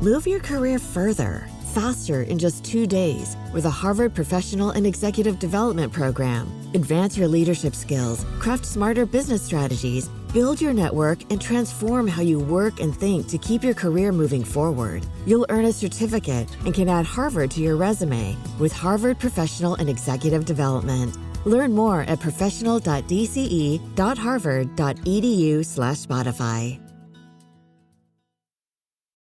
Move your career further, faster in just 2 days with a Harvard Professional and Executive Development Program. Advance your leadership skills, craft smarter business strategies, build your network, and transform how you work and think to keep your career moving forward. You'll earn a certificate and can add Harvard to your resume with Harvard Professional and Executive Development. Learn more at professional.dce.harvard.edu/Spotify.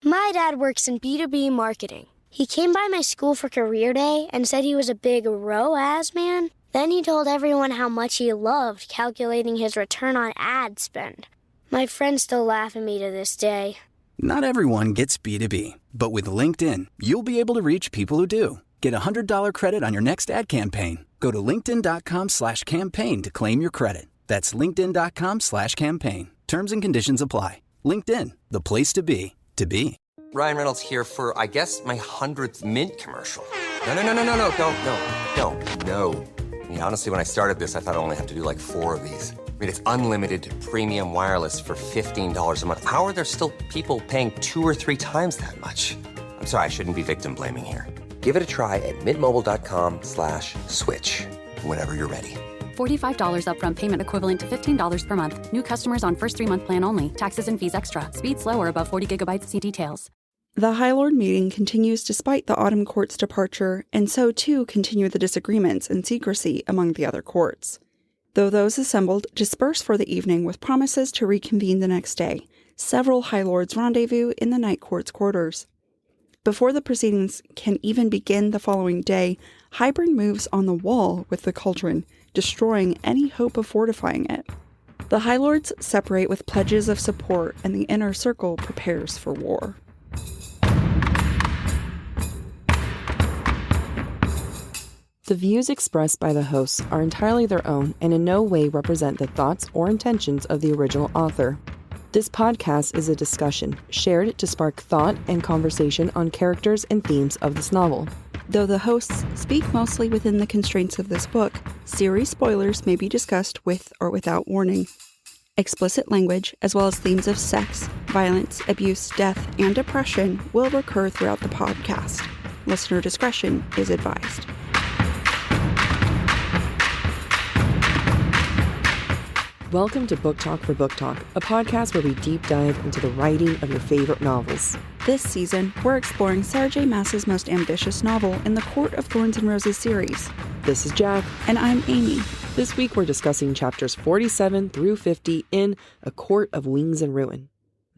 My dad works in B2B marketing. He came by my school for career day and said he was a big ROAS man. Then he told everyone how much he loved calculating his return on ad spend. My friends still laugh at me to this day. Not everyone gets B2B, but with LinkedIn, you'll be able to reach people who do. Get a $100 credit on your next ad campaign. Go to linkedin.com/campaign to claim your credit. That's linkedin.com/campaign. Terms and conditions apply. LinkedIn, the place to be, to be. Ryan Reynolds here for, I guess, my 100th Mint commercial. No, don't. I mean, honestly, when I started this, I thought I only have to do like 4 of these. I mean, it's unlimited premium wireless for $15 a month. How are there still people paying 2 or 3 times that much? I'm sorry, I shouldn't be victim blaming here. Give it a try at mintmobile.com/switch. Whenever you're ready. $45 upfront payment equivalent to $15 per month. New customers on first 3-month plan only. Taxes and fees extra. Speed slower above 40 gigabytes. See details. The High Lord meeting continues despite the Autumn Court's departure, and so too continue the disagreements and secrecy among the other courts. Though those assembled disperse for the evening with promises to reconvene the next day, several High Lords rendezvous in the Night Court's quarters. Before the proceedings can even begin the following day, Hybern moves on the wall with the Cauldron, destroying any hope of fortifying it. The High Lords separate with pledges of support, and the inner circle prepares for war. The views expressed by the hosts are entirely their own and in no way represent the thoughts or intentions of the original author. This podcast is a discussion shared to spark thought and conversation on characters and themes of this novel. Though the hosts speak mostly within the constraints of this book, series spoilers may be discussed with or without warning. Explicit language, as well as themes of sex, violence, abuse, death, and depression, will recur throughout the podcast. Listener discretion is advised. Welcome to Book Talk for Book Talk, a podcast where we deep dive into the writing of your favorite novels. This season, we're exploring Sarah J. Maas's most ambitious novel in the Court of Thorns and Roses series. This is Jac. And I'm Amy. This week we're discussing chapters 47 through 50 in A Court of Wings and Ruin.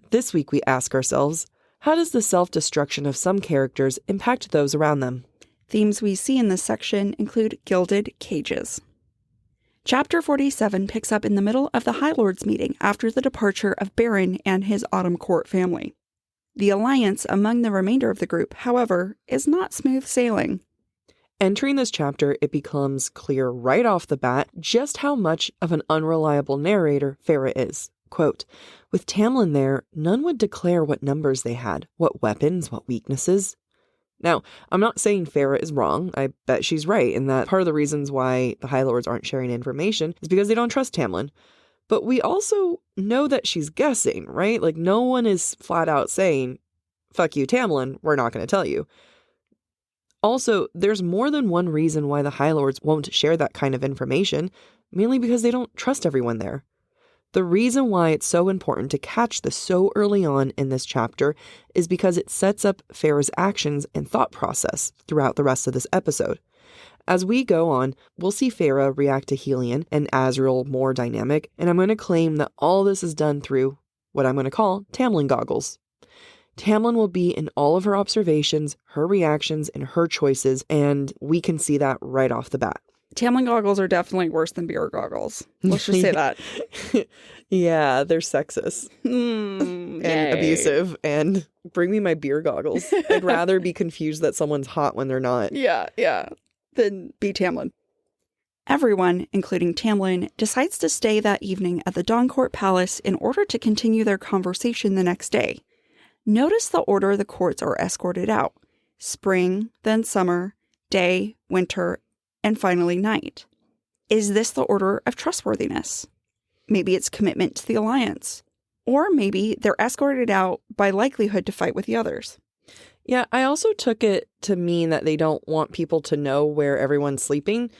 This week we ask ourselves, how does the self-destruction of some characters impact those around them? Themes we see in this section include gilded cages. Chapter 47 picks up in the middle of the High Lords meeting after the departure of Baron and his Autumn Court family. The alliance among the remainder of the group, however, is not smooth sailing. Entering this chapter, it becomes clear right off the bat just how much of an unreliable narrator Feyre is. Quote, with Tamlin there, none would declare what numbers they had, what weapons, what weaknesses. Now, I'm not saying Feyre is wrong. I bet she's right in that part of the reasons why the High Lords aren't sharing information is because they don't trust Tamlin. But we also know that she's guessing, right? Like, no one is flat out saying, fuck you, Tamlin, we're not going to tell you. Also, there's more than one reason why the High Lords won't share that kind of information, mainly because they don't trust everyone there. The reason why it's so important to catch this so early on in this chapter is because it sets up Feyre's actions and thought process throughout the rest of this episode. As we go on, we'll see Feyre react to Helion and Azriel more dynamic, and I'm going to claim that all this is done through what I'm going to call Tamlin goggles. Tamlin will be in all of her observations, her reactions, and her choices, and we can see that right off the bat. Tamlin goggles are definitely worse than beer goggles. Let's just say that. Yeah, they're sexist and abusive, and bring me my beer goggles. I'd rather be confused that someone's hot when they're not. Yeah, than be Tamlin. Everyone, including Tamlin, decides to stay that evening at the Dawncourt Palace in order to continue their conversation the next day. Notice the order the courts are escorted out. Spring, then summer, day, winter, and finally night. Is this the order of trustworthiness? Maybe it's commitment to the alliance. Or maybe they're escorted out by likelihood to fight with the others. Yeah, I also took it to mean that they don't want people to know where everyone's sleeping,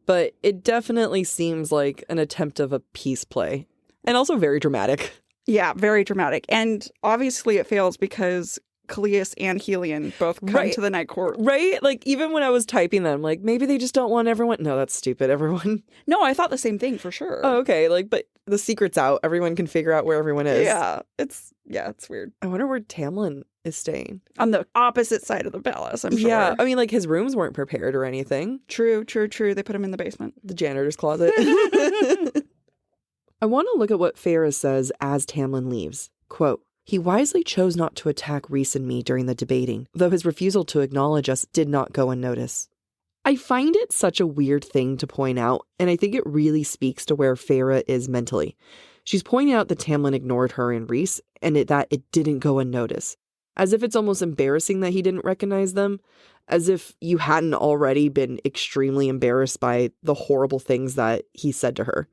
but it definitely seems like an attempt of a peace play, and also very dramatic. Yeah, very dramatic. And obviously it fails because Callias and Helion both come to the night court. Right? Like, even when I was typing them, like, maybe they just don't want everyone... No, that's stupid, everyone. No, I thought the same thing for sure. Oh, okay. Like, but the secret's out. Everyone can figure out where everyone is. Yeah, it's weird. I wonder where Tamlin is staying. On the opposite side of the palace, I'm sure. Yeah, I mean, like, his rooms weren't prepared or anything. True. They put him in the basement. The janitor's closet. I want to look at what Feyre says as Tamlin leaves. Quote, "He wisely chose not to attack Rhys and me during the debating, though his refusal to acknowledge us did not go unnoticed." I find it such a weird thing to point out, and I think it really speaks to where Feyre is mentally. She's pointing out that Tamlin ignored her and Rhys, and that it didn't go unnoticed. As if it's almost embarrassing that he didn't recognize them. As if you hadn't already been extremely embarrassed by the horrible things that he said to her.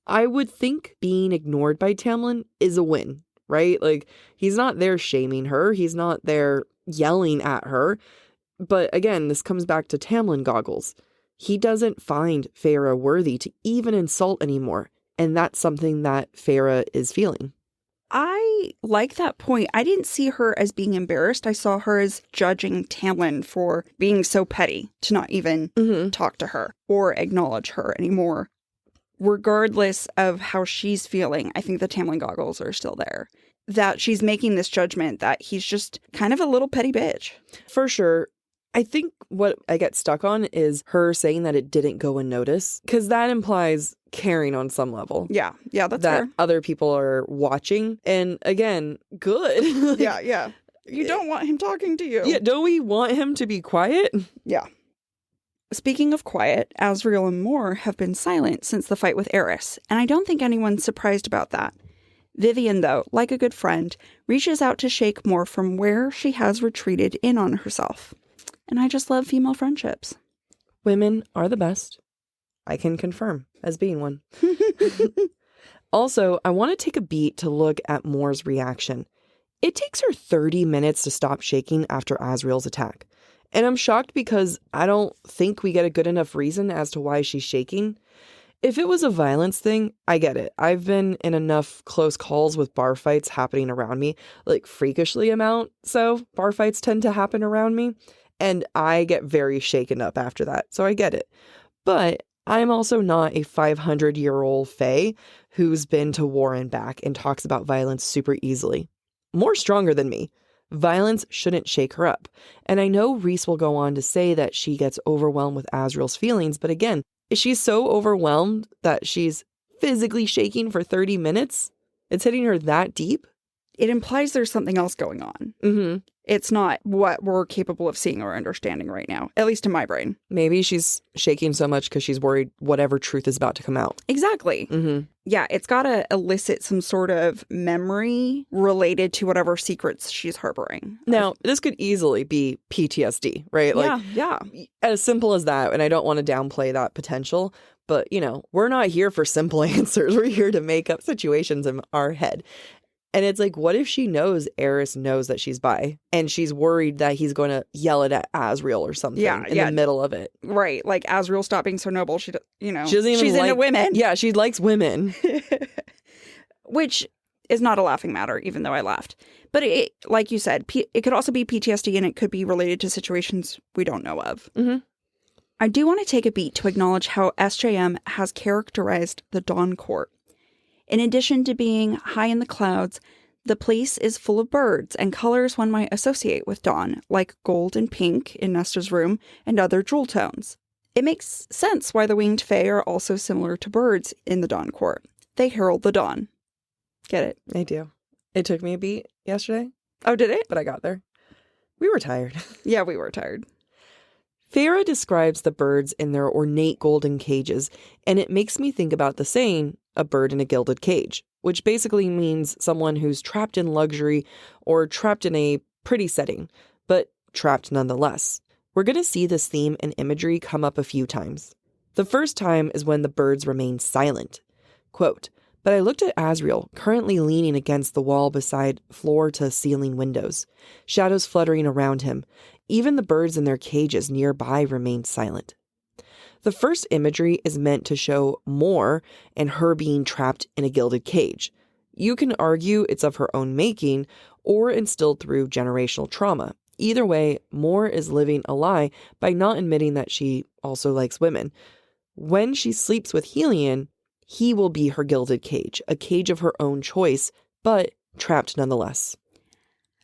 I would think being ignored by Tamlin is a win, right? Like, he's not there shaming her. He's not there yelling at her. But again, this comes back to Tamlin goggles. He doesn't find Feyre worthy to even insult anymore. And that's something that Feyre is feeling. I like that point. I didn't see her as being embarrassed. I saw her as judging Tamlin for being so petty to not even talk to her or acknowledge her anymore. Regardless of how she's feeling, I think the Tamlin goggles are still there. That she's making this judgment that he's just kind of a little petty bitch. For sure. I think what I get stuck on is her saying that it didn't go unnoticed, because that implies caring on some level. Yeah, that's that fair. Other people are watching. And again, good. Yeah. You don't want him talking to you. Yeah, don't we want him to be quiet? Yeah. Speaking of quiet, Asriel and Mor have been silent since the fight with Eris, and I don't think anyone's surprised about that. Vivian, though, like a good friend, reaches out to shake Mor from where she has retreated in on herself. And I just love female friendships. Women are the best. I can confirm as being one. Also, I want to take a beat to look at Mor's reaction. It takes her 30 minutes to stop shaking after Asriel's attack. And I'm shocked because I don't think we get a good enough reason as to why she's shaking. If it was a violence thing, I get it. I've been in enough close calls with bar fights happening around me, like freakishly amount. So bar fights tend to happen around me, and I get very shaken up after that. So I get it. But I'm also not a 500-year-old Fae who's been to war and back and talks about violence super easily. More stronger than me. Violence shouldn't shake her up. And I know Rhys will go on to say that she gets overwhelmed with Asriel's feelings, but again, is she so overwhelmed that she's physically shaking for 30 minutes? It's hitting her that deep? It implies there's something else going on. Mm-hmm. It's not what we're capable of seeing or understanding right now, at least in my brain. Maybe she's shaking so much because she's worried whatever truth is about to come out. Exactly. Mm-hmm. Yeah, it's got to elicit some sort of memory related to whatever secrets she's harboring. Now, this could easily be PTSD, right? Like, yeah. As simple as that, and I don't want to downplay that potential, but, we're not here for simple answers. We're here to make up situations in our head. And it's like, what if she knows Eris knows that she's bi, and she's worried that he's going to yell it at Asriel or something in the middle of it? Right. Like, Asriel stop being so noble. She doesn't even she's into women. Yeah, she likes women. Which is not a laughing matter, even though I laughed. But it, like you said, it could also be PTSD, and it could be related to situations we don't know of. Mm-hmm. I do want to take a beat to acknowledge how SJM has characterized the Dawn Court. In addition to being high in the clouds, the place is full of birds and colors one might associate with dawn, like gold and pink in Nesta's room and other jewel tones. It makes sense why the winged fae are also similar to birds in the Dawn Court. They herald the dawn. Get it? I do. It took me a beat yesterday. Oh, did it? But I got there. We were tired. Yeah, we were tired. Feyre describes the birds in their ornate golden cages, and it makes me think about the saying, a bird in a gilded cage, which basically means someone who's trapped in luxury or trapped in a pretty setting, but trapped nonetheless. We're going to see this theme and imagery come up a few times. The first time is when the birds remain silent. Quote, But I looked at Azriel, currently leaning against the wall beside floor-to-ceiling windows, shadows fluttering around him. Even the birds in their cages nearby remained silent. The first imagery is meant to show Mor and her being trapped in a gilded cage. You can argue it's of her own making or instilled through generational trauma. Either way, Mor is living a lie by not admitting that she also likes women. When she sleeps with Helion, he will be her gilded cage, a cage of her own choice, but trapped nonetheless.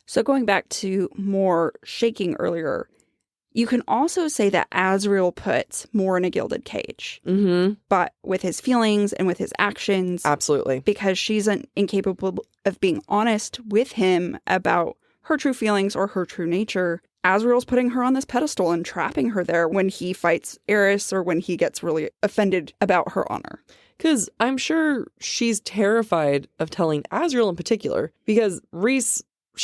So going back to Mor shaking earlier, you can also say that Azriel puts Mor in a gilded cage. Mm-hmm. But with his feelings and with his actions. Absolutely. Because she's incapable of being honest with him about her true feelings or her true nature. Azriel's putting her on this pedestal and trapping her there when he fights Eris or when he gets really offended about her honor. Because I'm sure she's terrified of telling Azriel in particular, because Rhys,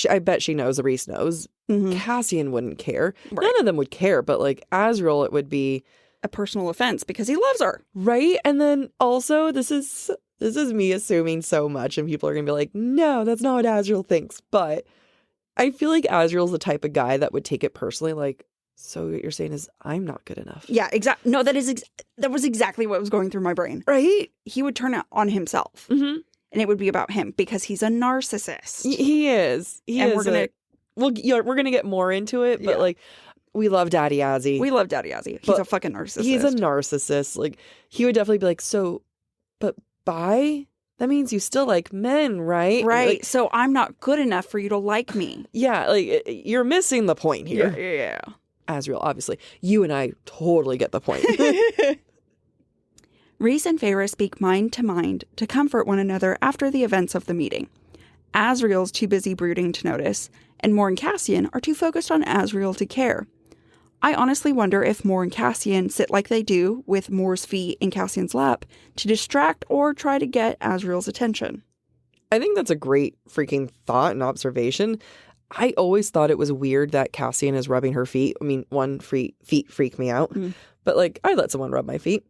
I bet she knows, Rhys knows. Mm-hmm. Cassian wouldn't care. Right. None of them would care, but like Azriel, it would be a personal offense because he loves her. Right? And then also, this is me assuming so much, and people are going to be like, no, that's not what Azriel thinks. But I feel like Azriel's the type of guy that would take it personally, like, so what you're saying is I'm not good enough. Yeah, exactly. No, that was exactly what was going through my brain. Right? He would turn it on himself. Mm-hmm. And it would be about him because he's a narcissist. He is. We're gonna get more into it, but like, we love Daddy Azzy. We love Daddy Azzy. He's a fucking narcissist. He's a narcissist. Like, he would definitely be like, so, but bi? That means you still like men, right? Right. Like, so I'm not good enough for you to like me. Yeah, like, you're missing the point here. Yeah. Azriel, obviously. You and I totally get the point. Rhys and Feyre speak mind to comfort one another after the events of the meeting. Azriel's too busy brooding to notice, and Mor and Cassian are too focused on Azriel to care. I honestly wonder if Mor and Cassian sit like they do, with Mor's feet in Cassian's lap, to distract or try to get Azriel's attention. I think that's a great freaking thought and observation. I always thought it was weird that Cassian is rubbing her feet. I mean, feet freak me out, but like, I let someone rub my feet.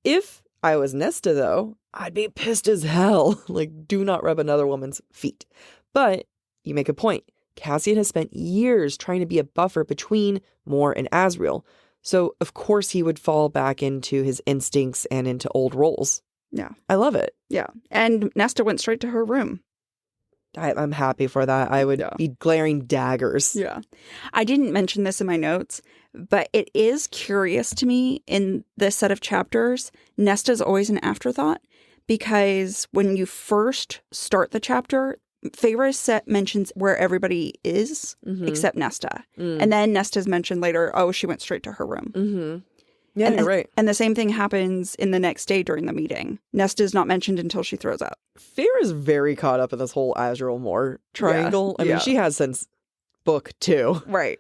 If I was Nesta, though, I'd be pissed as hell. Like, do not rub another woman's feet. But you make a point. Cassian has spent years trying to be a buffer between Mor and Azriel. So, of course, he would fall back into his instincts and into old roles. Yeah. I love it. Yeah. And Nesta went straight to her room. I'm happy for that. I would be glaring daggers. Yeah. I didn't mention this in my notes, but it is curious to me in this set of chapters, Nesta's always an afterthought, because when you first start the chapter, Feyre mentions where everybody is except Nesta. And then Nesta's mentioned later, she went straight to her room. Mm-hmm. Yeah, you're right. And the same thing happens in the next day during the meeting. Nesta's not mentioned until she throws up. Feyre is very caught up in this whole Azriel Mor triangle. Yeah. I mean, she has since book 2. Right.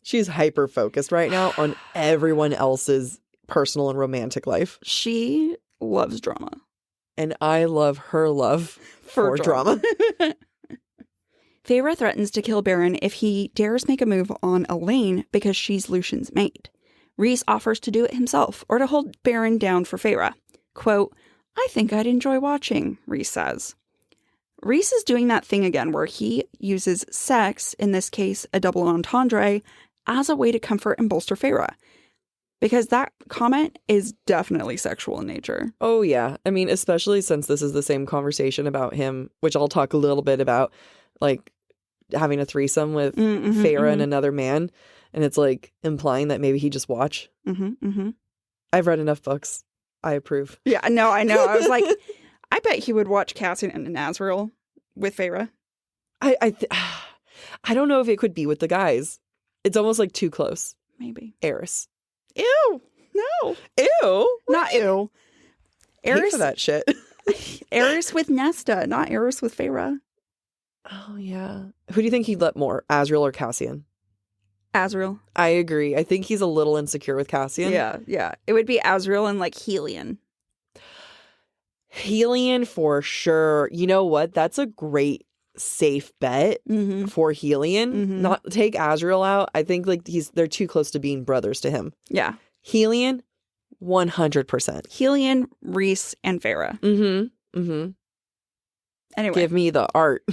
She's hyper-focused right now on everyone else's personal and romantic life. She loves drama. And I love her love for drama. Feyre threatens to kill Baron if he dares make a move on Elaine because she's Lucian's mate. Rhys offers to do it himself or to hold Baron down for Feyre. Quote, I think I'd enjoy watching, Rhys says. Rhys is doing that thing again where he uses sex, in this case a double entendre, as a way to comfort and bolster Feyre. Because that comment is definitely sexual in nature. Oh, yeah. I mean, especially since this is the same conversation about him, which I'll talk a little bit about, like having a threesome with Feyre and another man. And it's like implying that maybe he just watch. I've read enough books. I approve. Yeah, no, I know. I was like, I bet he would watch Cassian and Azriel with Feyre. I don't know if it could be with the guys. It's almost like too close. Maybe. Eris. Ew. No. Ew. Not ew. Eris for that shit. Eris with Nesta, not Eris with Feyre. Oh, yeah. Who do you think he'd let more, Azriel or Cassian? Azriel. I agree. I think he's a little insecure with Cassian. Yeah. It would be Azriel and like Helion. Helion for sure. You know what? That's a great safe bet for Helion. Not take Azriel out. I think like they're too close to being brothers to him. Yeah. Helion, 100%. Helion, Rhys, and Feyre. Mm-hmm. Anyway. Give me the art.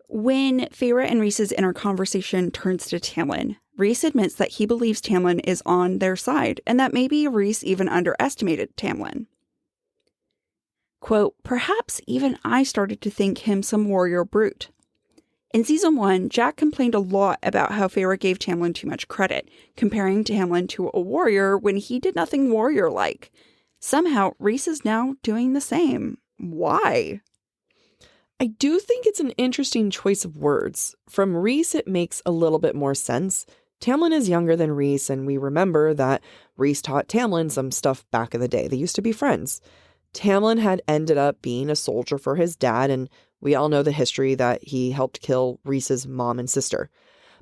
When Feyre and Rhys's inner conversation turns to Tamlin, Rhys admits that he believes Tamlin is on their side and that maybe Rhys even underestimated Tamlin. Quote, perhaps even I started to think him some warrior brute. In Season 1, Jac complained a lot about how Feyre gave Tamlin too much credit, comparing Tamlin to a warrior when he did nothing warrior-like. Somehow, Rhys is now doing the same. Why? I do think it's an interesting choice of words. From Rhys, it makes a little bit more sense. Tamlin is younger than Rhys, and we remember that Rhys taught Tamlin some stuff back in the day. They used to be friends. Tamlin had ended up being a soldier for his dad, and we all know the history that he helped kill Rhys's mom and sister.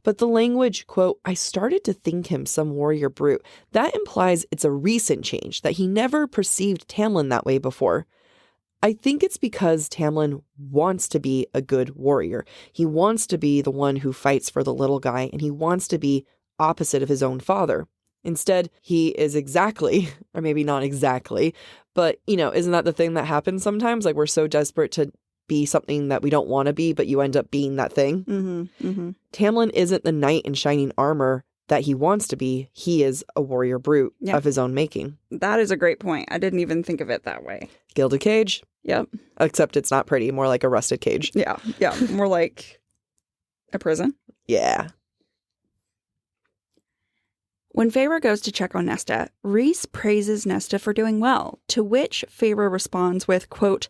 But the language, quote, I started to think him some warrior brute, that implies it's a recent change, that he never perceived Tamlin that way before. I think it's because Tamlin wants to be a good warrior. He wants to be the one who fights for the little guy, and he wants to be opposite of his own father. Instead, he is exactly, or maybe not exactly, but, isn't that the thing that happens sometimes? Like, we're so desperate to be something that we don't want to be, but you end up being that thing. Mm-hmm, mm-hmm. Tamlin isn't the knight in shining armor that he wants to be. He is a warrior brute of his own making. That is a great point. I didn't even think of it that way. Gilded cage. Yep. Except it's not pretty, more like a rusted cage. Yeah. More like a prison. Yeah. When Feyre goes to check on Nesta, Rhys praises Nesta for doing well, to which Feyre responds with, quote,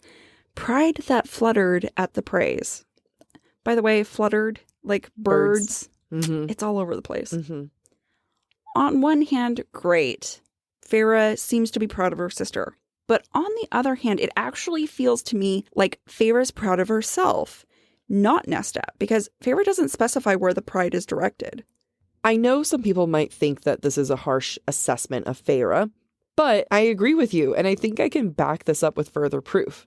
pride that fluttered at the praise. By the way, fluttered, like birds. Mm-hmm. It's all over the place. Mm-hmm. On one hand, great. Feyre seems to be proud of her sister. But on the other hand, it actually feels to me like Feyre's proud of herself, not Nesta, because Feyre doesn't specify where the pride is directed. I know some people might think that this is a harsh assessment of Feyre, but I agree with you, and I think I can back this up with further proof.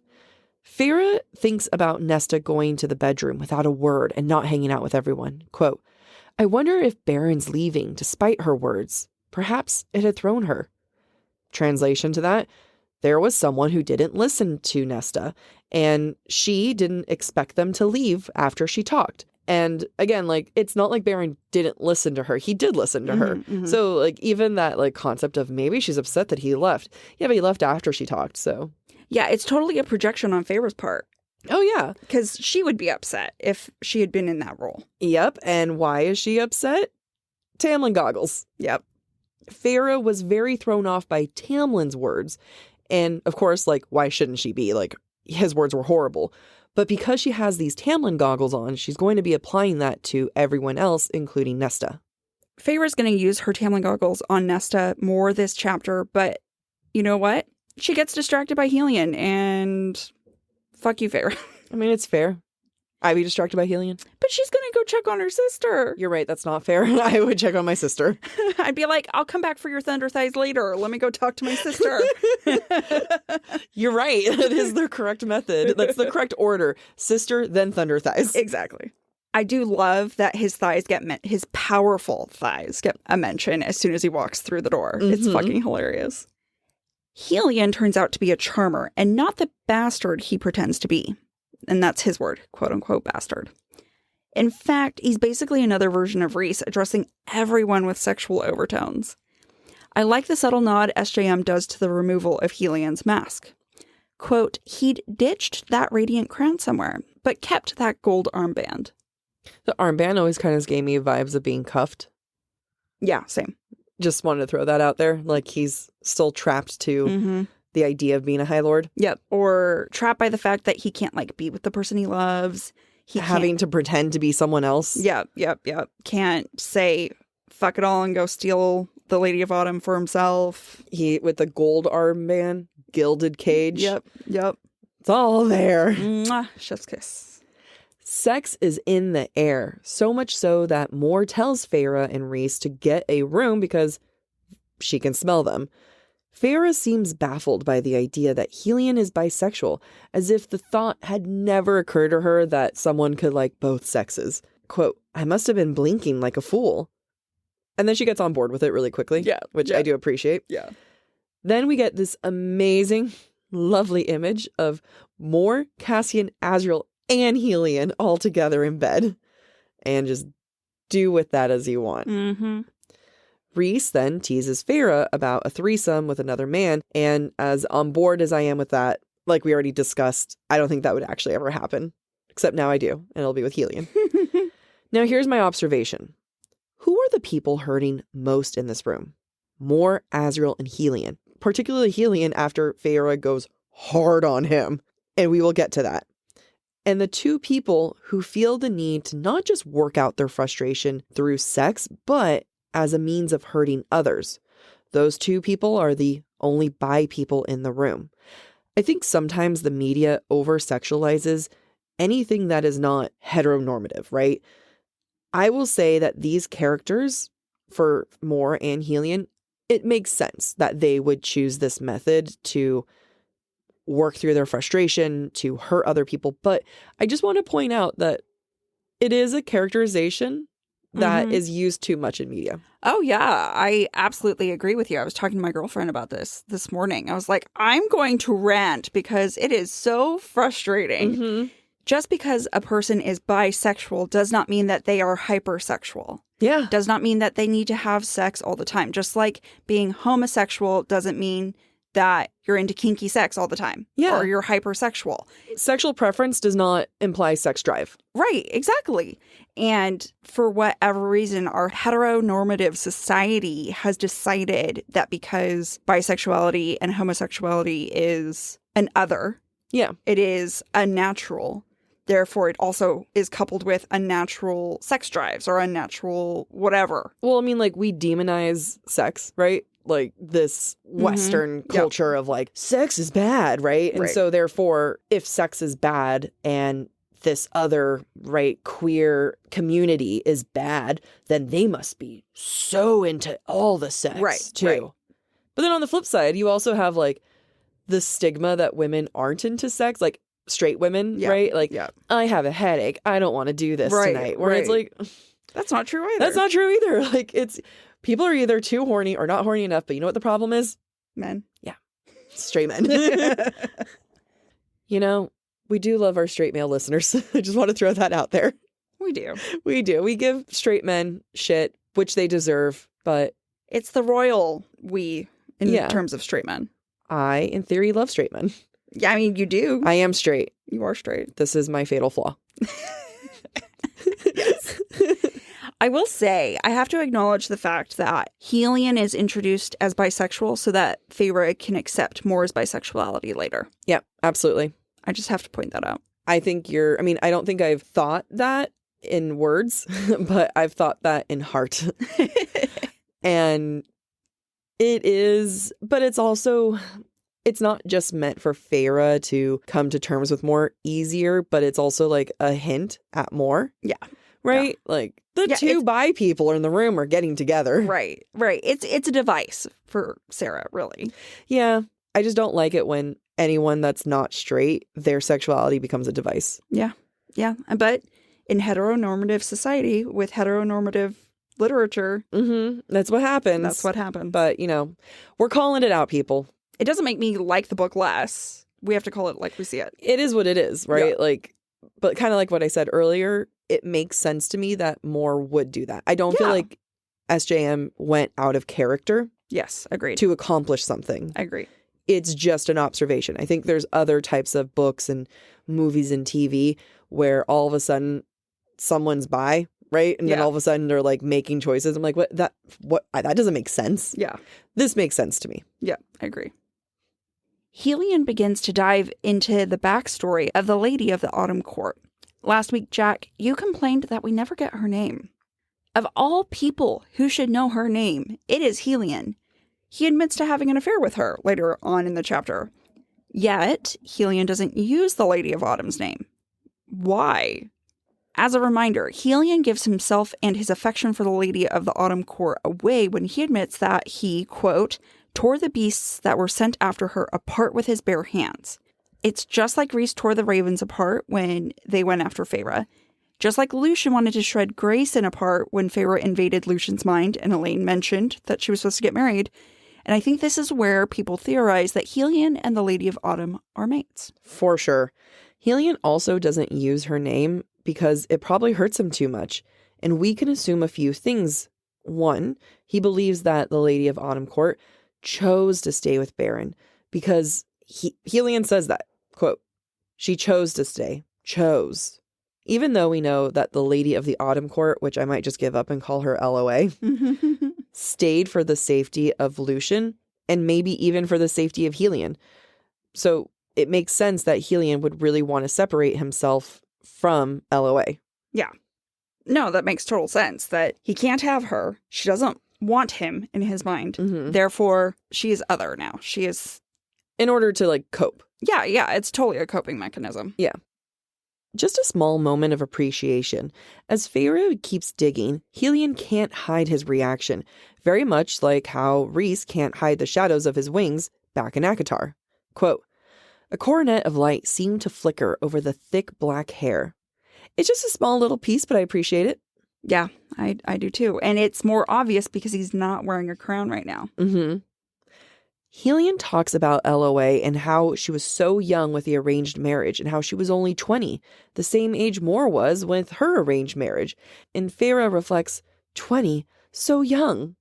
Feyre thinks about Nesta going to the bedroom without a word and not hanging out with everyone. Quote, I wonder if Baron's leaving despite her words. Perhaps it had thrown her. Translation to that, there was someone who didn't listen to Nesta, and she didn't expect them to leave after she talked. And again, it's not like Baron didn't listen to her. He did listen to her. Mm-hmm. So, even that, concept of maybe she's upset that he left. Yeah, but he left after she talked, so. Yeah, it's totally a projection on Feyre's part. Oh, yeah. Because she would be upset if she had been in that role. Yep, and why is she upset? Tamlin goggles. Yep. Feyre was very thrown off by Tamlin's words. And, of course, why shouldn't she be? His words were horrible. But because she has these Tamlin goggles on, she's going to be applying that to everyone else, including Nesta. Feyre's going to use her Tamlin goggles on Nesta more this chapter, but you know what? She gets distracted by Helion, and fuck you, Feyre. I mean, it's fair. I'd be distracted by Helion. But she's going to go check on her sister. You're right, that's not fair. I would check on my sister. I'd be like, I'll come back for your thunder thighs later. Let me go talk to my sister. You're right. That is the correct method. That's the correct order. Sister, then thunder thighs. Exactly. I do love that his thighs his powerful thighs get a mention as soon as he walks through the door. Mm-hmm. It's fucking hilarious. Helion turns out to be a charmer and not the bastard he pretends to be. And that's his word, quote unquote, bastard. In fact, he's basically another version of Rhys, addressing everyone with sexual overtones. I like the subtle nod SJM does to the removal of Helion's mask. Quote, he'd ditched that radiant crown somewhere, but kept that gold armband. The armband always kind of gave me vibes of being cuffed. Yeah, same. Just wanted to throw that out there. He's still trapped to the idea of being a High Lord. Yep. Or trapped by the fact that he can't, be with the person he loves. Having to pretend to be someone else. Yep. Can't say fuck it all and go steal the Lady of Autumn for himself. He, with the gold armband, gilded cage. Yep. It's all there. Mwah. Chef's kiss. Sex is in the air, so much so that Moore tells Feyre and Rhys to get a room because she can smell them. Feyre seems baffled by the idea that Helion is bisexual, as if the thought had never occurred to her that someone could like both sexes. Quote, I must have been blinking like a fool. And then she gets on board with it really quickly, which I do appreciate. Yeah. Then we get this amazing, lovely image of Mor, Cassian, Azriel, and Helion all together in bed. And just do with that as you want. Mm-hmm. Rhys then teases Feyre about a threesome with another man. And as on board as I am with that, like we already discussed, I don't think that would actually ever happen. Except now I do, and it'll be with Helion. Now here's my observation. Who are the people hurting most in this room? Mor, Azriel, and Helion. Particularly Helion after Feyre goes hard on him. And we will get to that. And the two people who feel the need to not just work out their frustration through sex, but as a means of hurting others. Those two people are the only bi people in the room. I think sometimes the media over-sexualizes anything that is not heteronormative, right? I will say that these characters, for Mor and Helion, it makes sense that they would choose this method to work through their frustration, to hurt other people. But I just want to point out that it is a characterization that is used too much in media. Oh, yeah. I absolutely agree with you. I was talking to my girlfriend about this morning. I was like, I'm going to rant because it is so frustrating. Mm-hmm. Just because a person is bisexual does not mean that they are hypersexual. Yeah. Does not mean that they need to have sex all the time. Just like being homosexual doesn't mean that you're into kinky sex all the time. Yeah. Or you're hypersexual. Sexual preference does not imply sex drive. Right, exactly. And for whatever reason, our heteronormative society has decided that because bisexuality and homosexuality is an other, yeah, it is unnatural. Therefore, it also is coupled with unnatural sex drives or unnatural whatever. Well, I mean, like, we demonize sex, right? Like this Western culture of like, sex is bad, right? And so therefore, if sex is bad and this other, right, queer community is bad, then they must be so into all the sex too. Right. But then on the flip side, you also have like the stigma that women aren't into sex, like straight women, right? Like, I have a headache. I don't want to do this tonight. Where it's like, that's not true either. That's not true either. Like, it's people are either too horny or not horny enough. But you know what the problem is? Men. Yeah. Straight men. You know, we do love our straight male listeners. I just want to throw that out there. We do. We do. We give straight men shit, which they deserve. But it's the royal we in terms of straight men. I, in theory, love straight men. Yeah, I mean, you do. I am straight. You are straight. This is my fatal flaw. Yes. I will say, I have to acknowledge the fact that Helion is introduced as bisexual so that Feyre can accept Mor's bisexuality later. Yeah, absolutely. I just have to point that out. I think I don't think I've thought that in words, but I've thought that in heart. And it is, but it's also, it's not just meant for Feyre to come to terms with Mor easier, but it's also like a hint at Mor. Yeah. Right? Yeah. Like the two bi people in the room are getting together. Right. Right. It's a device for Sarah, really. Yeah. I just don't like it when anyone that's not straight, their sexuality becomes a device. Yeah. Yeah. But in heteronormative society with heteronormative literature, that's what happens. That's what happens. But, you know, we're calling it out, people. It doesn't make me like the book less. We have to call it like we see it. It is what it is, right? Yeah. Like, but kind of like what I said earlier, it makes sense to me that Mor would do that. I don't feel like SJM went out of character. Yes, agreed. To accomplish something. I agree. It's just an observation. I think there's other types of books and movies and TV where all of a sudden someone's bi, right? And then all of a sudden they're like making choices. I'm like, that doesn't make sense. Yeah. This makes sense to me. Yeah, I agree. Helion begins to dive into the backstory of the Lady of the Autumn Court. Last week, Jack, you complained that we never get her name. Of all people who should know her name, it is Helion. He admits to having an affair with her later on in the chapter. Yet, Helion doesn't use the Lady of Autumn's name. Why? As a reminder, Helion gives himself and his affection for the Lady of the Autumn Court away when he admits that he, quote, tore the beasts that were sent after her apart with his bare hands. It's just like Rhys tore the ravens apart when they went after Feyre. Just like Lucien wanted to shred Grayson apart when Feyre invaded Lucien's mind and Elaine mentioned that she was supposed to get married. And I think this is where people theorize that Helion and the Lady of Autumn are mates. For sure. Helion also doesn't use her name because it probably hurts him too much. And we can assume a few things. One, he believes that the Lady of Autumn Court chose to stay with Beren because Helion says that, quote, she chose to stay. Chose. Even though we know that the Lady of the Autumn Court, which I might just give up and call her LOA, stayed for the safety of Lucian and maybe even for the safety of Helion. So it makes sense that Helion would really want to separate himself from LOA. Yeah. No, that makes total sense that he can't have her. She doesn't want him in his mind. Mm-hmm. Therefore, she is other now. She is... In order to, like, cope. Yeah, it's totally a coping mechanism. Yeah. Just a small moment of appreciation. As Feyre keeps digging, Helion can't hide his reaction, very much like how Rhys can't hide the shadows of his wings back in ACOTAR. Quote, a coronet of light seemed to flicker over the thick black hair. It's just a small little piece, but I appreciate it. Yeah, I do too. And it's more obvious because he's not wearing a crown right now. Mm-hmm. Helion talks about LOA and how she was so young with the arranged marriage and how she was only 20, the same age Mor was with her arranged marriage. And Feyre reflects, 20? So young.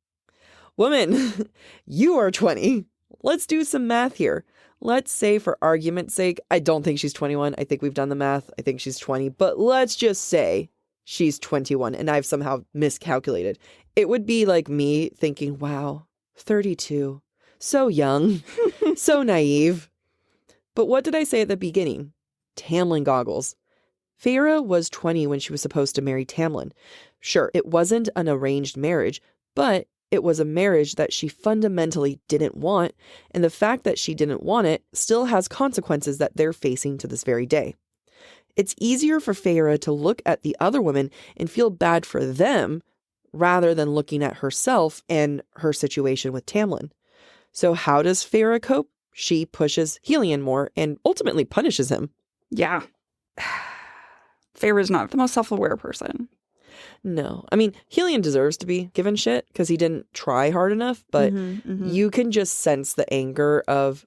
Woman, you are 20. Let's do some math here. Let's say for argument's sake, I don't think she's 21. I think we've done the math. I think she's 20. But let's just say she's 21 and I've somehow miscalculated. It would be like me thinking, wow, 32. So young, so naive. But what did I say at the beginning? Tamlin goggles. Feyre was 20 when she was supposed to marry Tamlin. Sure, it wasn't an arranged marriage, but it was a marriage that she fundamentally didn't want, and the fact that she didn't want it still has consequences that they're facing to this very day. It's easier for Feyre to look at the other women and feel bad for them rather than looking at herself and her situation with Tamlin. So how does Feyre cope? She pushes Helion more and ultimately punishes him. Yeah. Feyre's not the most self-aware person. No. I mean, Helion deserves to be given shit because he didn't try hard enough, but you can just sense the anger of,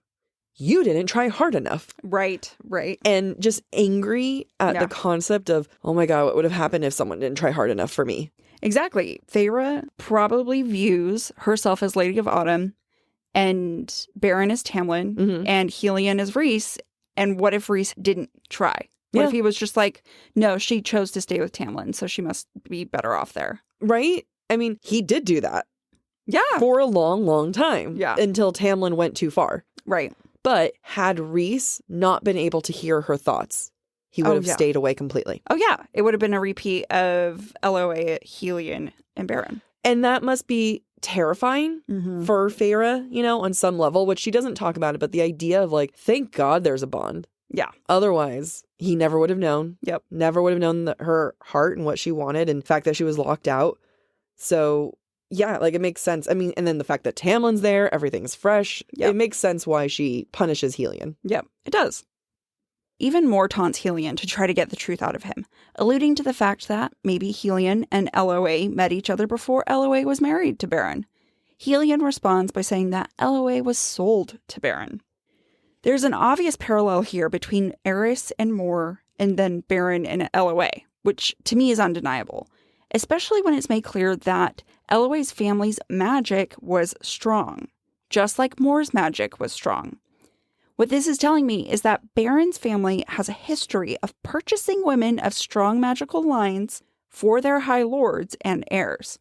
you didn't try hard enough. Right. And just angry at the concept of, oh my God, what would have happened if someone didn't try hard enough for me? Exactly. Feyre probably views herself as Lady of Autumn, and Beren is Tamlin, and Helion is Rhys. And what if Rhys didn't try? What if he was just like, no, she chose to stay with Tamlin, so she must be better off there. Right? I mean, he did do that. Yeah. For a long, long time. Yeah. Until Tamlin went too far. Right. But had Rhys not been able to hear her thoughts, he would have stayed away completely. Oh, yeah. It would have been a repeat of LOA, Helion, and Beren. And that must be terrifying for Feyre, you know, on some level, which she doesn't talk about it, but the idea of like, thank God there's a bond. Yeah. Otherwise, he never would have known. Yep. Never would have known her heart and what she wanted and the fact that she was locked out. So, yeah, like it makes sense. I mean, and then the fact that Tamlin's there, everything's fresh. Yep. It makes sense why she punishes Helion. Yep, it does. Even Mor taunts Helion to try to get the truth out of him, alluding to the fact that maybe Helion and LOA met each other before LOA was married to Beren. Helion responds by saying that LOA was sold to Beren. There's an obvious parallel here between Eris and Mor and then Beren and LOA, which to me is undeniable, especially when it's made clear that LOA's family's magic was strong, just like Mor's magic was strong. What this is telling me is that Beren's family has a history of purchasing women of strong magical lines for their high lords and heirs.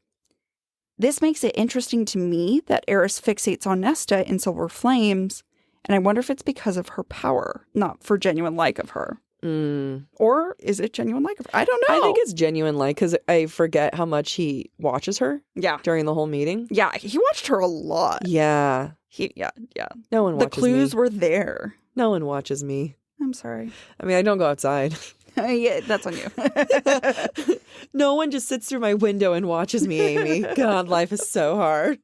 This makes it interesting to me that Eris fixates on Nesta in Silver Flames, and I wonder if it's because of her power, not for genuine like of her. Or is it genuine like of her? I don't know. I think it's genuine like, because I forget how much he watches her during the whole meeting. Yeah, he watched her a lot. Yeah. Yeah. No one watches me. The clues were there. No one watches me. I'm sorry. I mean, I don't go outside. Yeah, that's on you. No one just sits through my window and watches me, Amy. God, life is so hard.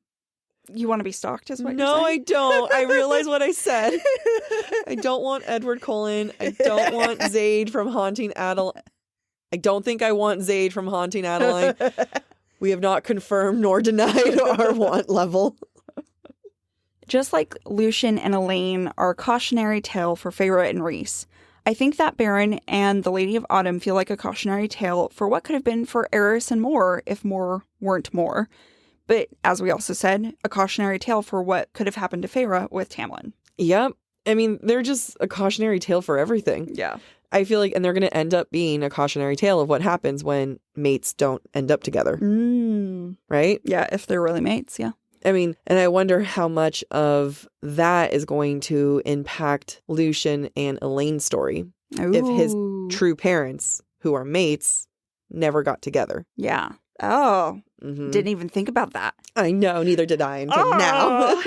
You want to be stalked is what you're saying? No, I don't. I realize what I said. I don't want Edward Cullen. I don't want Zaid from Haunting Adeline. I don't think I want Zaid from Haunting Adeline. We have not confirmed nor denied our want level. Just like Lucien and Elaine are a cautionary tale for Feyre and Rhys, I think that Baron and the Lady of Autumn feel like a cautionary tale for what could have been for Eris and Mor if Mor weren't Mor. But as we also said, a cautionary tale for what could have happened to Feyre with Tamlin. Yep. I mean, they're just a cautionary tale for everything. Yeah. I feel like, and they're going to end up being a cautionary tale of what happens when mates don't end up together. Right? Yeah, if they're really mates, yeah. I mean, and I wonder how much of that is going to impact Lucien and Elaine's story. Ooh. If his true parents, who are mates, never got together. Yeah. Oh, didn't even think about that. I know, neither did I until now.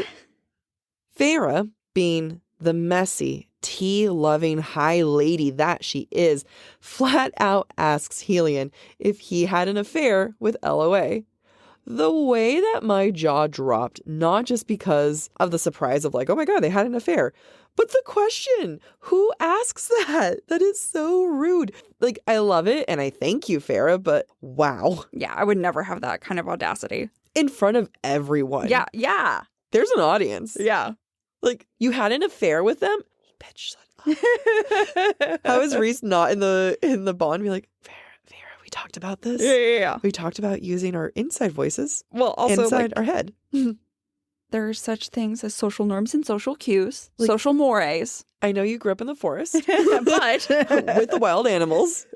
Feyre, being the messy, tea-loving high lady that she is, flat out asks Helion if he had an affair with LOA. The way that my jaw dropped, not just because of the surprise of like, oh my God, they had an affair, but the question, who asks that? That is so rude. Like, I love it and I thank you, Feyre, but wow. Yeah, I would never have that kind of audacity. In front of everyone. Yeah. There's an audience. Yeah. Like, you had an affair with them? Bitch, shut up. How is Rhys not in the bond? Be like, Feyre, we talked about this. Yeah. We talked about using our inside voices. Well, also inside our head. There are such things as social norms and social cues, like, social mores. I know you grew up in the forest, but with the wild animals,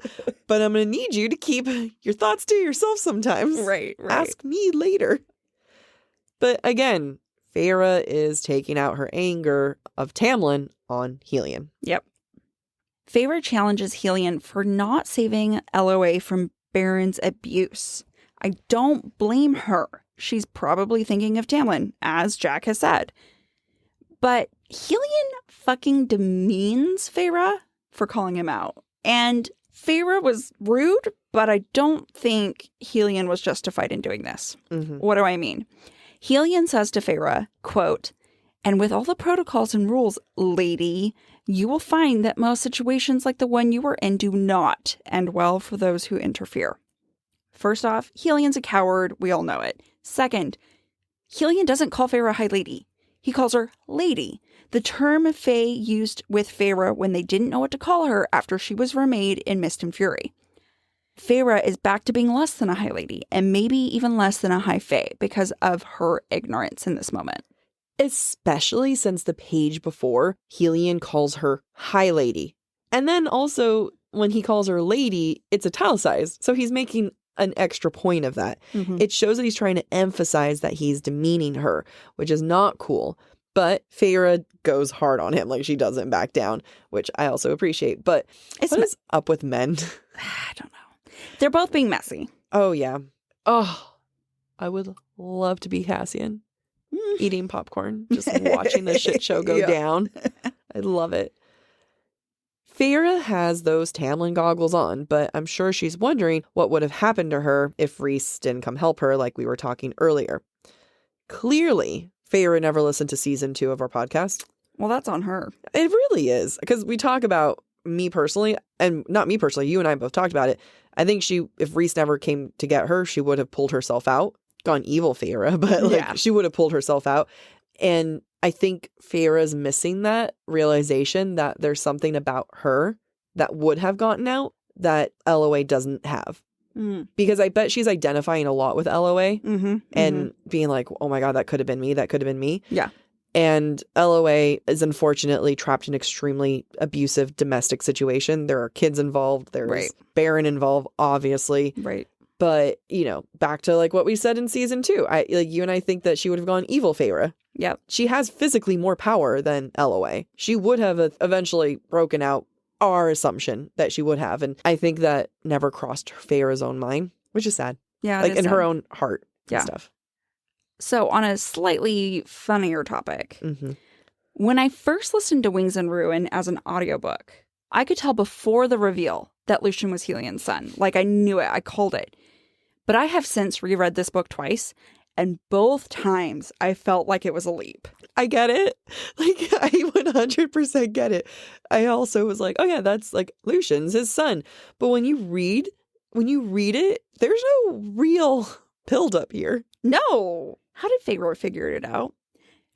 but I'm going to need you to keep your thoughts to yourself sometimes. Right. Ask me later. But again, Feyre is taking out her anger of Tamlin on Helion. Yep. Feyre challenges Helion for not saving LOA from Baron's abuse. I don't blame her. She's probably thinking of Tamlin, as Jac has said. But Helion fucking demeans Feyre for calling him out. And Feyre was rude, but I don't think Helion was justified in doing this. What do I mean? Helion says to Feyre, quote, "And with all the protocols and rules, lady, you will find that most situations like the one you were in do not end well for those who interfere." First off, Helion's a coward. We all know it. Second, Helion doesn't call Feyre High Lady. He calls her Lady, the term Fae used with Feyre when they didn't know what to call her after she was remade in Mist and Fury. Feyre is back to being less than a High Lady, and maybe even less than a High Fae because of her ignorance in this moment. Especially since the page before, Helion calls her High Lady. And then also, when he calls her Lady, it's italicized. So he's making an extra point of that. It shows that he's trying to emphasize that he's demeaning her, which is not cool. But Feyre goes hard on him, like she doesn't back down, which I also appreciate. But what is up with men? I don't know. They're both being messy. Oh, yeah. Oh, I would love to be Cassian. Eating popcorn, just watching the shit show go down. I love it. Feyre has those Tamlin goggles on, but I'm sure she's wondering what would have happened to her if Rhys didn't come help her like we were talking earlier. Clearly, Feyre never listened to season 2 of our podcast. Well, that's on her. It really is, because we talk about me personally, and not me personally, you and I both talked about it. I think if Rhys never came to get her, she would have pulled herself out. Gone evil Feyre, but she would have pulled herself out. And I think Feyre's missing that realization that there's something about her that would have gotten out that LOA doesn't have. Because I bet she's identifying a lot with LOA and being like, oh my God, that could have been me. That could have been me. Yeah. And LOA is unfortunately trapped in an extremely abusive domestic situation. There are kids involved. There's Baron involved, obviously. Right. But, back to like what we said in season 2, you and I think that she would have gone evil Feyre. Yeah. She has physically more power than LOA. She would have eventually broken out, our assumption that she would have. And I think that never crossed Feyre's own mind, which is sad. Yeah. Like in her own heart and stuff. So on a slightly funnier topic, when I first listened to Wings and Ruin as an audiobook, I could tell before the reveal that Lucien was Helion's son. Like I knew it. I called it. But I have since reread this book twice, and both times I felt like it was a leap. I get it. Like, I 100% get it. I also was like, oh yeah, that's like Lucien's his son. But when you read it, there's no real build up here. No. How did Feyre figure it out?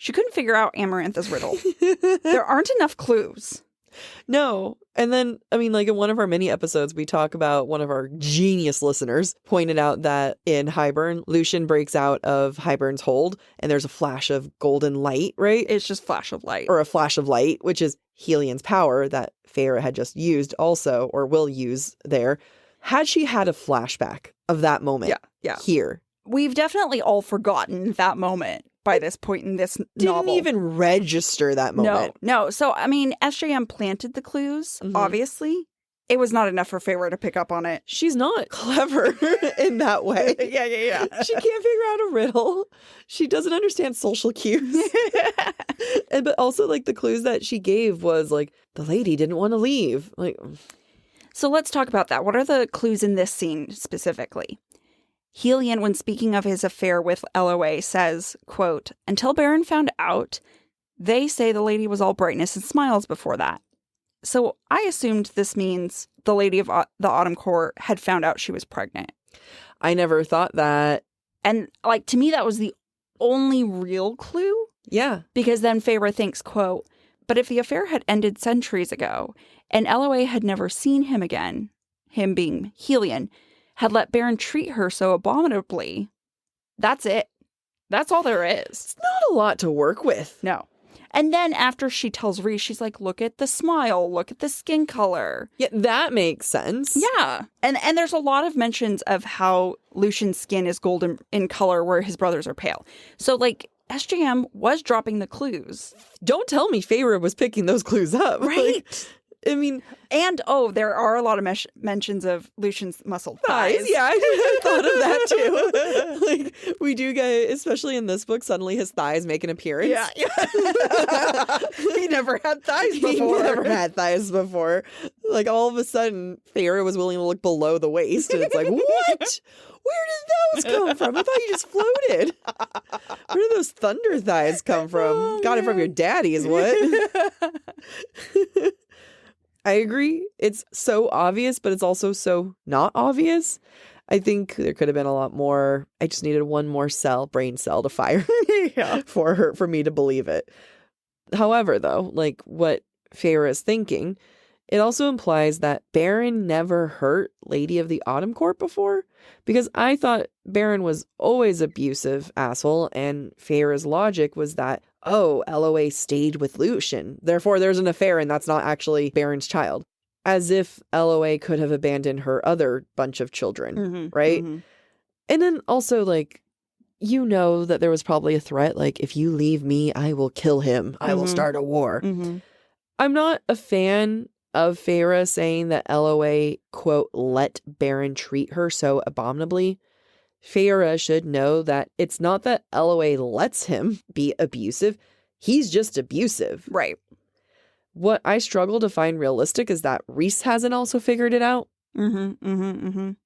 She couldn't figure out Amarantha's riddle. There aren't enough clues. No. And then, I mean, like in one of our mini episodes, we talk about one of our genius listeners pointed out that in Hybern, Lucien breaks out of Hybern's hold and there's a flash of golden light, right? It's just flash of light. Or a flash of light, which is Helian's power that Feyre had just used also, or will use there. Had she had a flashback of that moment here? We've definitely all forgotten that moment by this point in this novel. Didn't even register that moment. No. So, I mean, SJM planted the clues, obviously. It was not enough for Feyre to pick up on it. She's not clever in that way. Yeah. She can't figure out a riddle. She doesn't understand social cues. But also, like, the clues that she gave was, like, the lady didn't want to leave. Like, so let's talk about that. What are the clues in this scene specifically? Helian, when speaking of his affair with LOA, says, quote, until Baron found out, they say the lady was all brightness and smiles before that. So I assumed this means the lady of the Autumn Court had found out she was pregnant. I never thought that. And, like, to me, that was the only real clue. Yeah. Because then Feyre thinks, quote, but if the affair had ended centuries ago and LOA had never seen him again, him being Helian, had let Baron treat her so abominably, that's it. That's all there is. It's not a lot to work with. No. And then after she tells Rhys, she's like, look at the smile, look at the skin color. Yeah, that makes sense. Yeah. And there's a lot of mentions of how Lucien's skin is golden in color where his brothers are pale. So, like, SJM was dropping the clues. Don't tell me Feyre was picking those clues up. Right. Like, I mean, and there are a lot of mentions of Lucien's muscled thighs. Yeah, I thought of that too. Like, we do get, especially in this book, suddenly his thighs make an appearance. Yeah. He never had thighs before. He never had thighs before. Like, all of a sudden, Feyre was willing to look below the waist, and it's like, what? Where did those come from? I thought you just floated. Where did those thunder thighs come from? Oh, Got it from your daddy is what? I agree. It's so obvious, but it's also so not obvious. I think there could have been a lot more. I just needed one more brain cell to fire for me to believe it. However, though, like what Feyre is thinking, it also implies that Baron never hurt Lady of the Autumn Court before, because I thought Baron was always abusive asshole, and Feyre's logic was that, oh, LOA stayed with Lucien, therefore there's an affair and that's not actually Baron's child. As if LOA could have abandoned her other bunch of children, right? Mm-hmm. And then also, like, you know that there was probably a threat, like, if you leave me, I will kill him. I will start a war. I'm not a fan of Feyre saying that LOA, quote, let Baron treat her so abominably. Feyre should know that it's not that LOA lets him be abusive. He's just abusive. Right. What I struggle to find realistic is that Rhys hasn't also figured it out. Because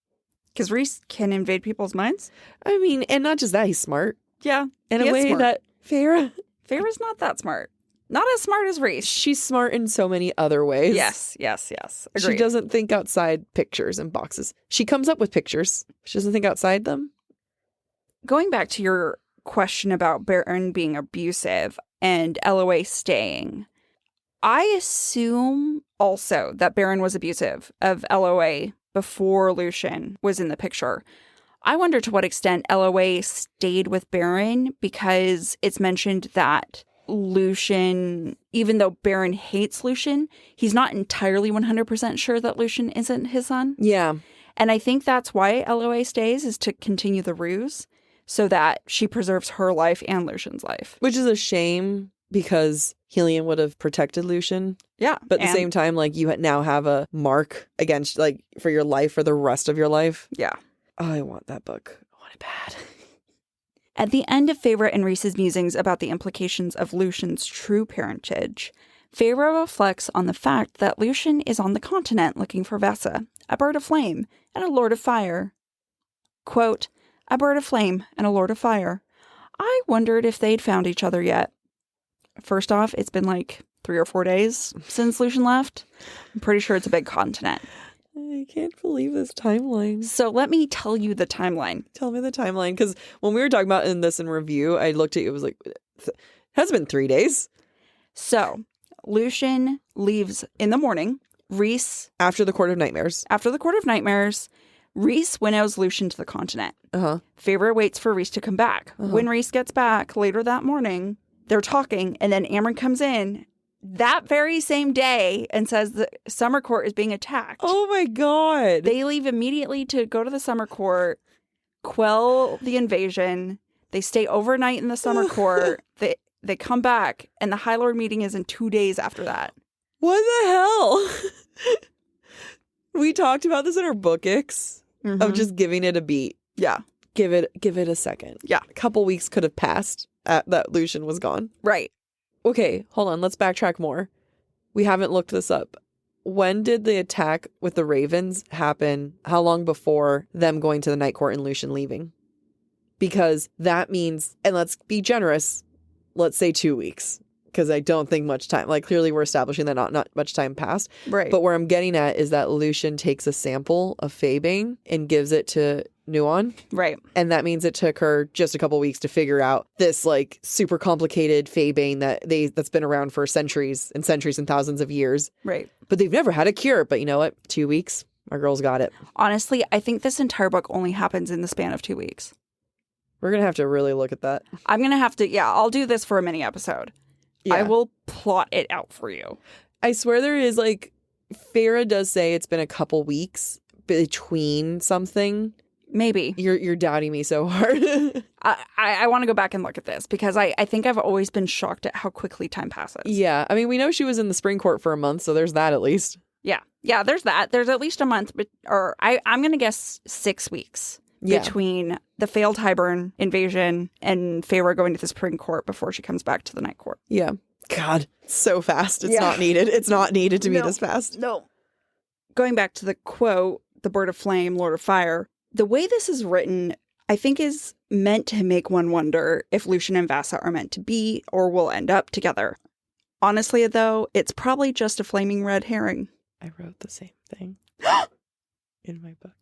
Rhys can invade people's minds? I mean, and not just that, he's smart. Yeah. In a way that Feyre's not that smart. Not as smart as Rhys. She's smart in so many other ways. Yes. Agreed. She doesn't think outside pictures and boxes. She comes up with pictures. She doesn't think outside them. Going back to your question about Baron being abusive and LOA staying, I assume also that Baron was abusive of LOA before Lucien was in the picture. I wonder to what extent LOA stayed with Baron, because it's mentioned that Lucien, even though Baron hates Lucien, he's not entirely 100% sure that Lucien isn't his son. Yeah. And I think that's why LOA stays, is to continue the ruse so that she preserves her life and Lucien's life. Which is a shame, because Helian would have protected Lucien. Yeah. But at the same time, like, you now have a mark against, like, for your life, for the rest of your life. Yeah. Oh, I want that book. I want it bad. At the end of Feyre and Rhys's musings about the implications of Lucien's true parentage, Feyre reflects on the fact that Lucien is on the continent looking for Vesa, a bird of flame, and a lord of fire. Quote, a bird of flame and a lord of fire. I wondered if they'd found each other yet. First off, it's been like 3 or 4 days since Lucien left. I'm pretty sure it's a big continent. I can't believe this timeline. So let me tell you the timeline. Tell me the timeline. Because when we were talking about this in review, I looked at you, it was like, Has been 3 days. So Lucien leaves in the morning. Rhys, After the Court of Nightmares. after the Court of Nightmares, Rhys winnows Lucien to the continent. Feyre waits for Rhys to come back. When Rhys gets back later that morning, they're talking, and then Amren comes in that very same day and says the summer court is being attacked. Oh my God. They leave immediately to go to the summer court, quell the invasion. They stay overnight in the summer court. They come back, and the High Lord meeting is in 2 days after that. What the hell? We talked about this in our bookix of just giving it a beat. Yeah. Give it a second. Yeah. A couple weeks could have passed that Lucien was gone. Right. Okay, hold on. Let's backtrack more. We haven't looked this up. When did the attack with the Ravens happen? How long before them going to the Night Court and Lucien leaving? Because that means, and let's be generous, let's say 2 weeks. Because I don't think much time, like clearly we're establishing that not much time passed. Right. But where I'm getting at is that Lucien takes a sample of Faebane and gives it to Nuon. Right. And that means it took her just a couple weeks to figure out this like super complicated Faebane that's been around for centuries and thousands of years. Right. But they've never had a cure. But you know what? 2 weeks. Our girl's got it. Honestly, I think this entire book only happens in the span of 2 weeks. We're going to have to really look at that. I'm going to have to, I'll do this for a mini episode. Yeah. I will plot it out for you. I swear there is like, Feyre does say it's been a couple weeks between something. Maybe. You're doubting me so hard. I want to go back and look at this because I think I've always been shocked at how quickly time passes. Yeah. I mean, we know she was in the spring court for a month, so there's that at least. Yeah. Yeah, there's that. There's at least a month, I'm going to guess 6 weeks between the failed Hybern invasion and Feyre going to the spring court before she comes back to the night court. Yeah. God, so fast. It's not needed. It's not needed to be this fast. No. Going back to the quote, the bird of flame, Lord of fire, the way this is written, I think is meant to make one wonder if Lucien and Vassa are meant to be or will end up together. Honestly, though, it's probably just a flaming red herring. I wrote the same thing in my book.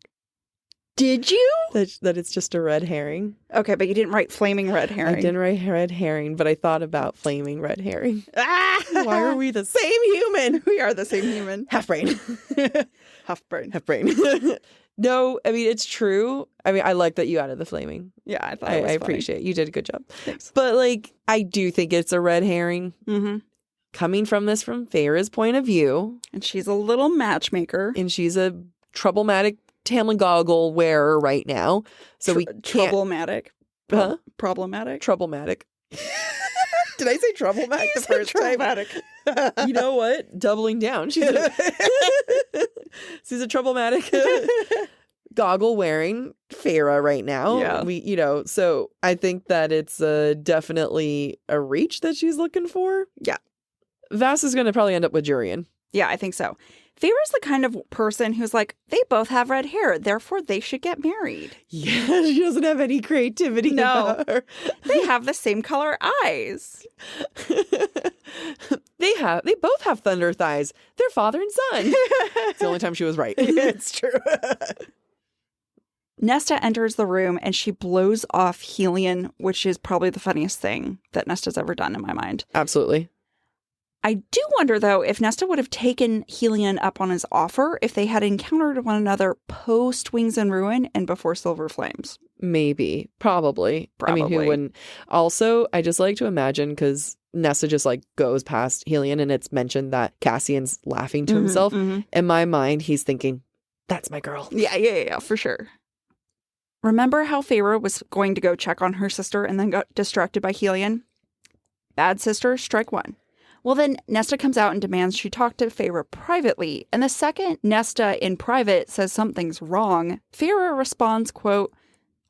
Did you? That it's just a red herring. Okay, but you didn't write flaming red herring. I didn't write red herring, but I thought about flaming red herring. Why are we the same human? We are the same human. Half brain. Half brain. Half brain. No, I mean, it's true. I mean, I like that you added the flaming. Yeah, I thought it was I funny. appreciate it. You did a good job. Thanks. But, like, I do think it's a red herring. Mm-hmm. Coming from Feyre's point of view. And she's a little matchmaker. And she's a troublematic Tamlin goggle wearer right now. So we can't... Troublematic. Huh? Problematic? Troublematic. Did I say troublematic the first troublematic. time? You know what? Doubling down. She's a troublematic goggle wearing Feyre right now. Yeah. So I think that it's definitely a reach that she's looking for. Yeah. Vass is going to probably end up with Jurian. Yeah, I think so. Feyre's the kind of person who's like, they both have red hair, therefore they should get married. Yeah, she doesn't have any creativity. No. About her. They have the same color eyes. They both have thunder thighs. They're father and son. It's the only time she was right. It's true. Nesta enters the room and she blows off Helion, which is probably the funniest thing that Nesta's ever done in my mind. Absolutely. I do wonder, though, if Nesta would have taken Helion up on his offer if they had encountered one another post Wings and Ruin and before Silver Flames. Maybe. Probably. I mean, who wouldn't? Also, I just like to imagine, because Nesta just like goes past Helion and it's mentioned that Cassian's laughing to himself. Mm-hmm. In my mind, he's thinking, that's my girl. Yeah, for sure. Remember how Feyre was going to go check on her sister and then got distracted by Helion? Bad sister, strike one. Well, then Nesta comes out and demands she talk to Feyre privately. And the second Nesta in private says something's wrong, Feyre responds, quote,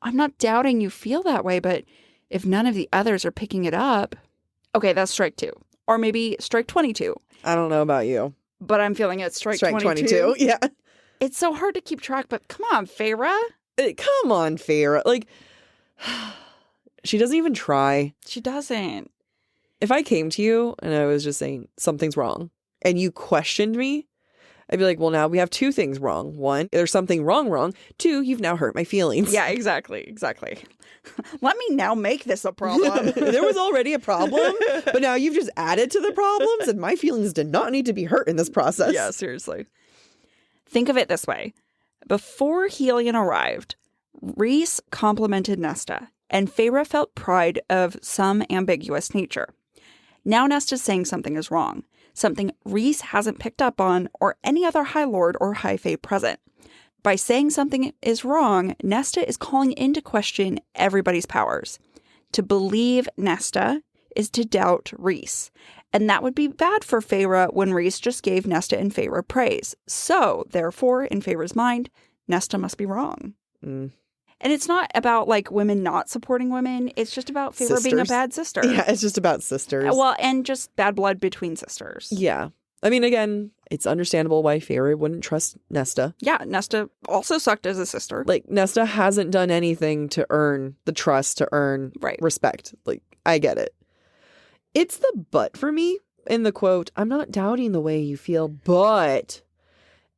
I'm not doubting you feel that way, but if none of the others are picking it up. Okay, that's strike 2. Or maybe strike 22. I don't know about you. But I'm feeling it's strike 22. Yeah. It's so hard to keep track, but come on, Feyre. Come on, Feyre. Like, she doesn't even try. She doesn't. If I came to you and I was just saying something's wrong and you questioned me, I'd be like, well, now we have two things wrong. One, there's something wrong. Two, you've now hurt my feelings. Yeah, exactly. Let me now make this a problem. There was already a problem, but now you've just added to the problems, and my feelings did not need to be hurt in this process. Yeah, seriously. Think of it this way. Before Helion arrived, Rhys complimented Nesta, and Feyre felt pride of some ambiguous nature. Now Nesta's saying something is wrong, something Rhys hasn't picked up on or any other High Lord or High Fae present. By saying something is wrong, Nesta is calling into question everybody's powers. To believe Nesta is to doubt Rhys. And that would be bad for Feyre when Rhys just gave Nesta and Feyre praise. So, therefore, in Feyre's mind, Nesta must be wrong. Mm. And it's not about, like, women not supporting women. It's just about Feyre being a bad sister. Yeah, it's just about sisters. Well, and just bad blood between sisters. Yeah. I mean, again, it's understandable why Feyre wouldn't trust Nesta. Yeah, Nesta also sucked as a sister. Like, Nesta hasn't done anything to earn the trust, to earn respect. Like, I get it. It's the but for me in the quote, I'm not doubting the way you feel, but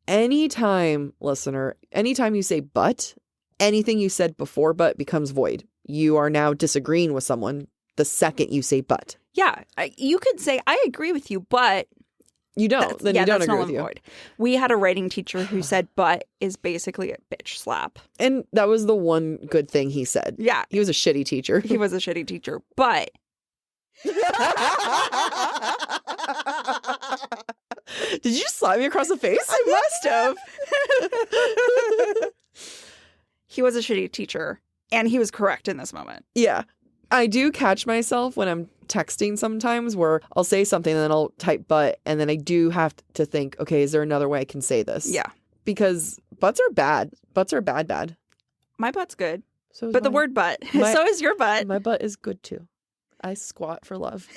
anytime, listener, anytime you say but, anything you said before but becomes void. You are now disagreeing with someone the second you say but. Yeah, you could say, I agree with you, but... You don't. Then you don't agree with you. Void. We had a writing teacher who said but is basically a bitch slap. And that was the one good thing he said. Yeah. He was a shitty teacher. He was a shitty teacher, but... Did you just slap me across the face? I must have. He was a shitty teacher, and he was correct in this moment. Yeah. I do catch myself when I'm texting sometimes where I'll say something and then I'll type but, and then I do have to think, okay, is there another way I can say this? Yeah. Because butts are bad. Butts are bad. My butt's good. So but the word butt. So is your butt. My butt is good too. I squat for love.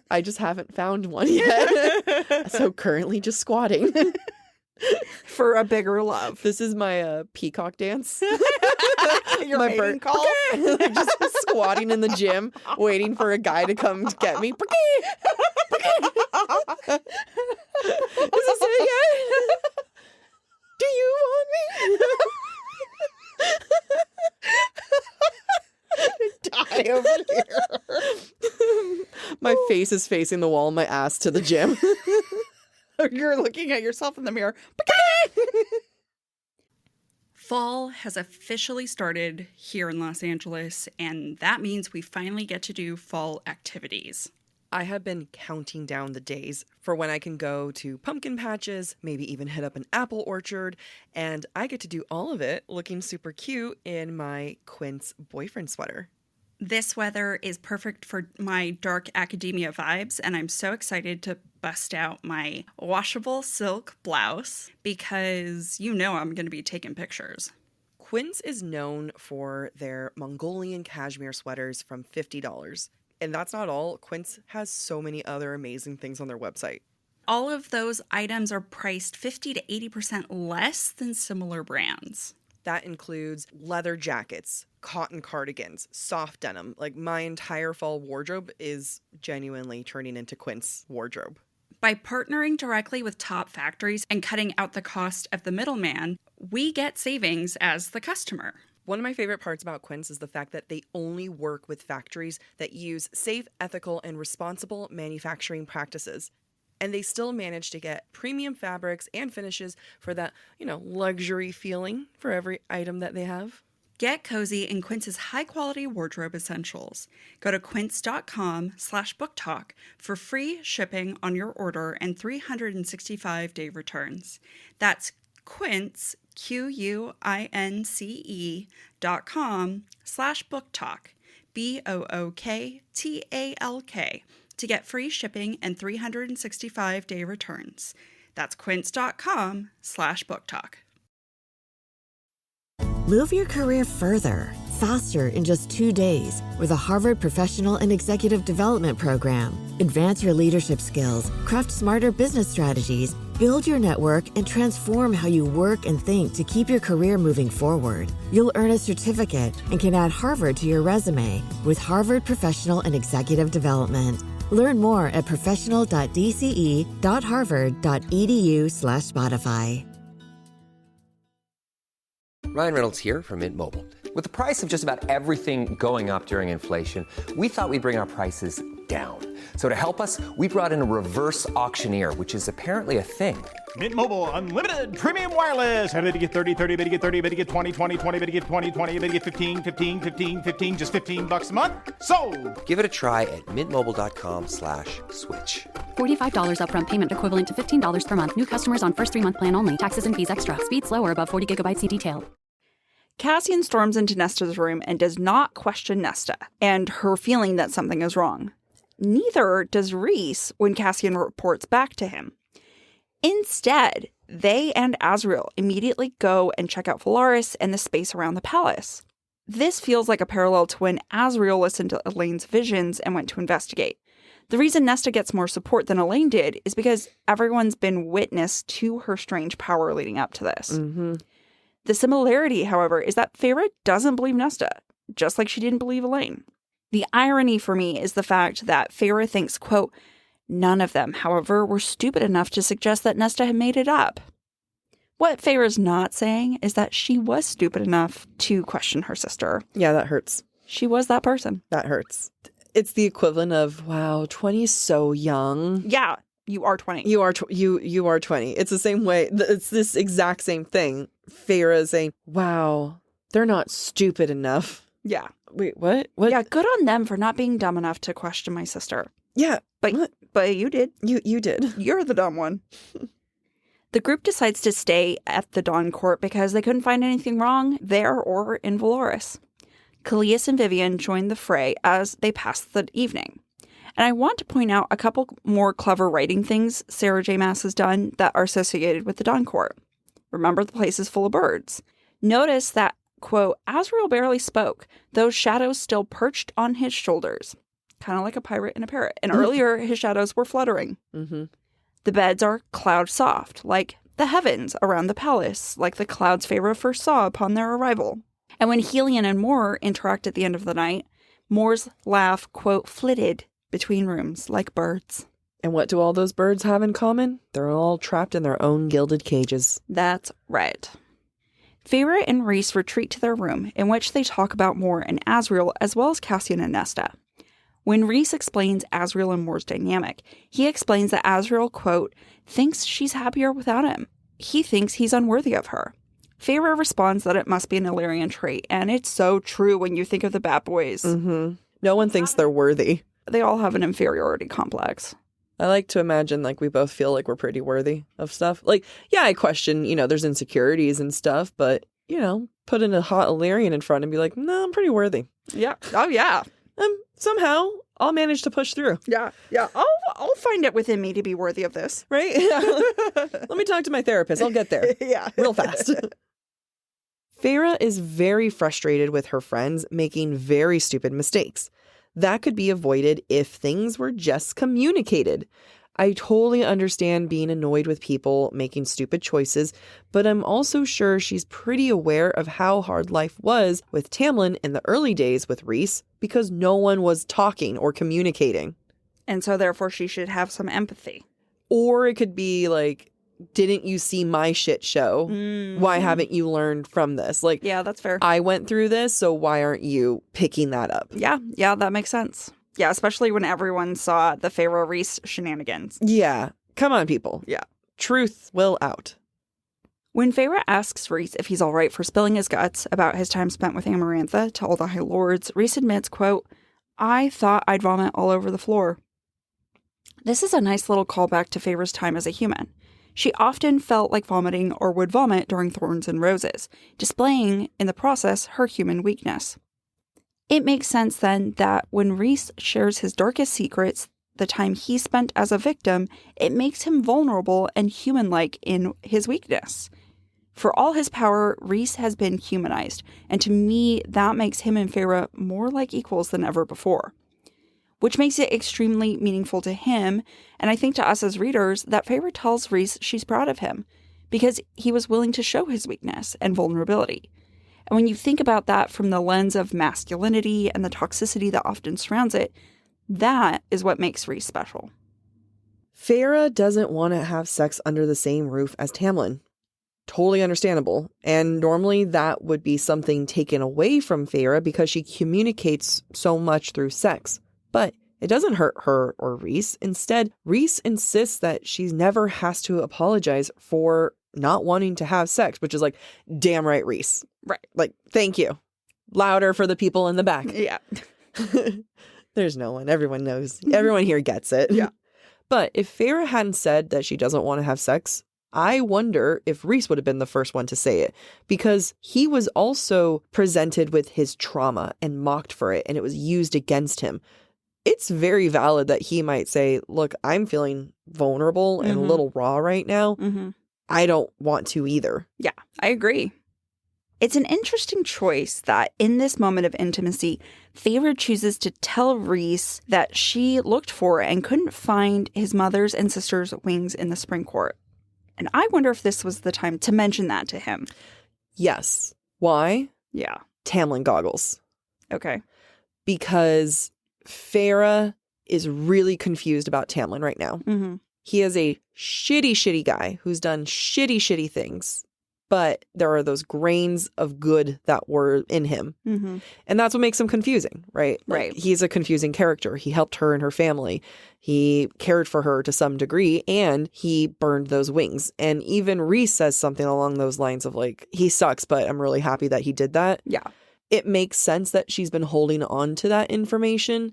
I just haven't found one yet. So currently just squatting. For a bigger love. This is my peacock dance. Your my mating call? Just squatting in the gym, waiting for a guy to come get me. Is this it again? Do you want me? Die over here. My face is facing the wall, my ass to the gym. You're looking at yourself in the mirror. Fall has officially started here in Los Angeles, and that means we finally get to do fall activities. I have been counting down the days for when I can go to pumpkin patches, maybe even hit up an apple orchard, and I get to do all of it looking super cute in my Quince boyfriend sweater. This weather is perfect for my dark academia vibes, and I'm so excited to bust out my washable silk blouse because you know I'm going to be taking pictures. Quince is known for their Mongolian cashmere sweaters from $50. And that's not all. Quince has so many other amazing things on their website. All of those items are priced 50 to 80% less than similar brands. That includes leather jackets, cotton cardigans, soft denim. Like, my entire fall wardrobe is genuinely turning into Quince wardrobe. By partnering directly with top factories and cutting out the cost of the middleman, we get savings as the customer. One of my favorite parts about Quince is the fact that they only work with factories that use safe, ethical, and responsible manufacturing practices. And they still manage to get premium fabrics and finishes for that, luxury feeling for every item that they have. Get cozy in Quince's high-quality wardrobe essentials. Go to quince.com/booktalk for free shipping on your order and 365-day returns. That's Quince, QUINCE.com/booktalk, BOOKTALK, to get free shipping and 365-day returns. That's quince.com/booktalk. Move your career further, faster in just 2 days with a Harvard Professional and Executive Development Program. Advance your leadership skills, craft smarter business strategies, build your network, and transform how you work and think to keep your career moving forward. You'll earn a certificate and can add Harvard to your resume with Harvard Professional and Executive Development. Learn more at professional.dce.harvard.edu/Spotify. Ryan Reynolds here from Mint Mobile. With the price of just about everything going up during inflation, we thought we'd bring our prices down. So to help us, we brought in a reverse auctioneer, which is apparently a thing. Mint Mobile Unlimited Premium Wireless. How to get 30, 30, bit to get 30, bit to get 20, 20, 20, bit to get 20, 20, bit to get 15, 15, 15, 15, just $15 a month? Sold! Give it a try at mintmobile.com/switch. $45 upfront payment equivalent to $15 per month. New customers on first 3-month plan only. Taxes and fees extra. Speed slower above 40 gigabytes. See detail. Cassian storms into Nesta's room and does not question Nesta and her feeling that something is wrong. Neither does Rhys when Cassian reports back to him. Instead, they and Azriel immediately go and check out Volaris and the space around the palace. This feels like a parallel to when Azriel listened to Elaine's visions and went to investigate. The reason Nesta gets more support than Elaine did is because everyone's been witness to her strange power leading up to this. Mm-hmm. The similarity, however, is that Feyre doesn't believe Nesta, just like she didn't believe Elaine. The irony for me is the fact that Feyre thinks, quote, none of them, however, were stupid enough to suggest that Nesta had made it up. What Feyre's not saying is that she was stupid enough to question her sister. Yeah, that hurts. She was that person. That hurts. It's the equivalent of, wow, 20 is so young. Yeah, you are 20. You are 20. It's the same way. It's this exact same thing. Feyre saying, wow, they're not stupid enough. Yeah. Wait, what? Yeah, good on them for not being dumb enough to question my sister. Yeah. But you did. You did. You're the dumb one. The group decides to stay at the Dawn Court because they couldn't find anything wrong there or in Volaris. Kallias and Vivian joined the fray as they passed the evening. And I want to point out a couple more clever writing things Sarah J. Maas has done that are associated with the Dawn Court. Remember, the place is full of birds. Notice that, quote, Azriel barely spoke, those shadows still perched on his shoulders. Kind of like a pirate and a parrot. And earlier, his shadows were fluttering. Mm-hmm. The beds are cloud soft, like the heavens around the palace, like the clouds Feyre first saw upon their arrival. And when Helion and Mor interact at the end of the night, Mor's laugh, quote, flitted between rooms like birds. And what do all those birds have in common? They're all trapped in their own gilded cages. That's right. Feyre and Rhys retreat to their room, in which they talk about Mor and Azriel, as well as Cassian and Nesta. When Rhys explains Azriel and Mor's dynamic, he explains that Azriel, quote, thinks she's happier without him. He thinks he's unworthy of her. Feyre responds that it must be an Illyrian trait, and it's so true when you think of the Bat Boys. Mm-hmm. No one thinks they're worthy. They all have an inferiority complex. I like to imagine, like, we both feel like we're pretty worthy of stuff. Like, yeah, I question, there's insecurities and stuff, but, put in a hot Illyrian in front and be like, no, I'm pretty worthy. Yeah. Oh, yeah. Somehow, I'll manage to push through. Yeah. Yeah. I'll find it within me to be worthy of this. Right? Let me talk to my therapist. I'll get there. Yeah. Real fast. Feyre is very frustrated with her friends making very stupid mistakes. That could be avoided if things were just communicated. I totally understand being annoyed with people making stupid choices, but I'm also sure she's pretty aware of how hard life was with Tamlin in the early days with Rhys because no one was talking or communicating. And so therefore she should have some empathy. Or it could be like, didn't you see my shit show? Mm-hmm. Why haven't you learned from this? Like, yeah, that's fair. I went through this, so why aren't you picking that up? Yeah, that makes sense. Yeah, especially when everyone saw the Feyre Rhys shenanigans. Yeah, come on, people. Yeah. Truth will out. When Feyre asks Rhys if he's all right for spilling his guts about his time spent with Amarantha to all the High Lords, Rhys admits, quote, I thought I'd vomit all over the floor. This is a nice little callback to Feyre's time as a human. She often felt like vomiting or would vomit during Thorns and Roses, displaying, in the process, her human weakness. It makes sense, then, that when Rhys shares his darkest secrets, the time he spent as a victim, it makes him vulnerable and human-like in his weakness. For all his power, Rhys has been humanized, and to me, that makes him and Feyre more like equals than ever before. Which makes it extremely meaningful to him, and I think to us as readers, that Feyre tells Rhys she's proud of him, because he was willing to show his weakness and vulnerability. And when you think about that from the lens of masculinity and the toxicity that often surrounds it, That is what makes Rhys special. Feyre doesn't want to have sex under the same roof as Tamlin. Totally understandable. And normally that would be something taken away from Feyre because she communicates so much through sex. But it doesn't hurt her or Rhys. Instead, Rhys insists that she never has to apologize for not wanting to have sex, which is like, damn right, Rhys. Right. Like, thank you. Louder for the people in the back. Yeah. There's no one. Everyone knows. Everyone here gets it. Yeah. But if Feyre hadn't said that she doesn't want to have sex, I wonder if Rhys would have been the first one to say it, because he was also presented with his trauma and mocked for it, and it was used against him. It's very valid that he might say, look, I'm feeling vulnerable and a little raw right now. I don't want to either. Yeah, I agree. It's an interesting choice that in this moment of intimacy, Feyre chooses to tell Rhys that she looked for and couldn't find his mother's and sister's wings in the spring court. And I wonder if this was the time to mention that to him. Yes. Why? Yeah. Tamlin goggles. Okay. Because Feyre is really confused about Tamlin right now. He is a shitty guy who's done shitty things. But there are those grains of good that were in him. And that's what makes him confusing, right? Right. He's a confusing character. He helped her and her family. He cared for her to some degree, and he burned those wings. And even Rhys says something along those lines of like, he sucks, but I'm really happy that he did that. Yeah. It makes sense that she's been holding on to that information,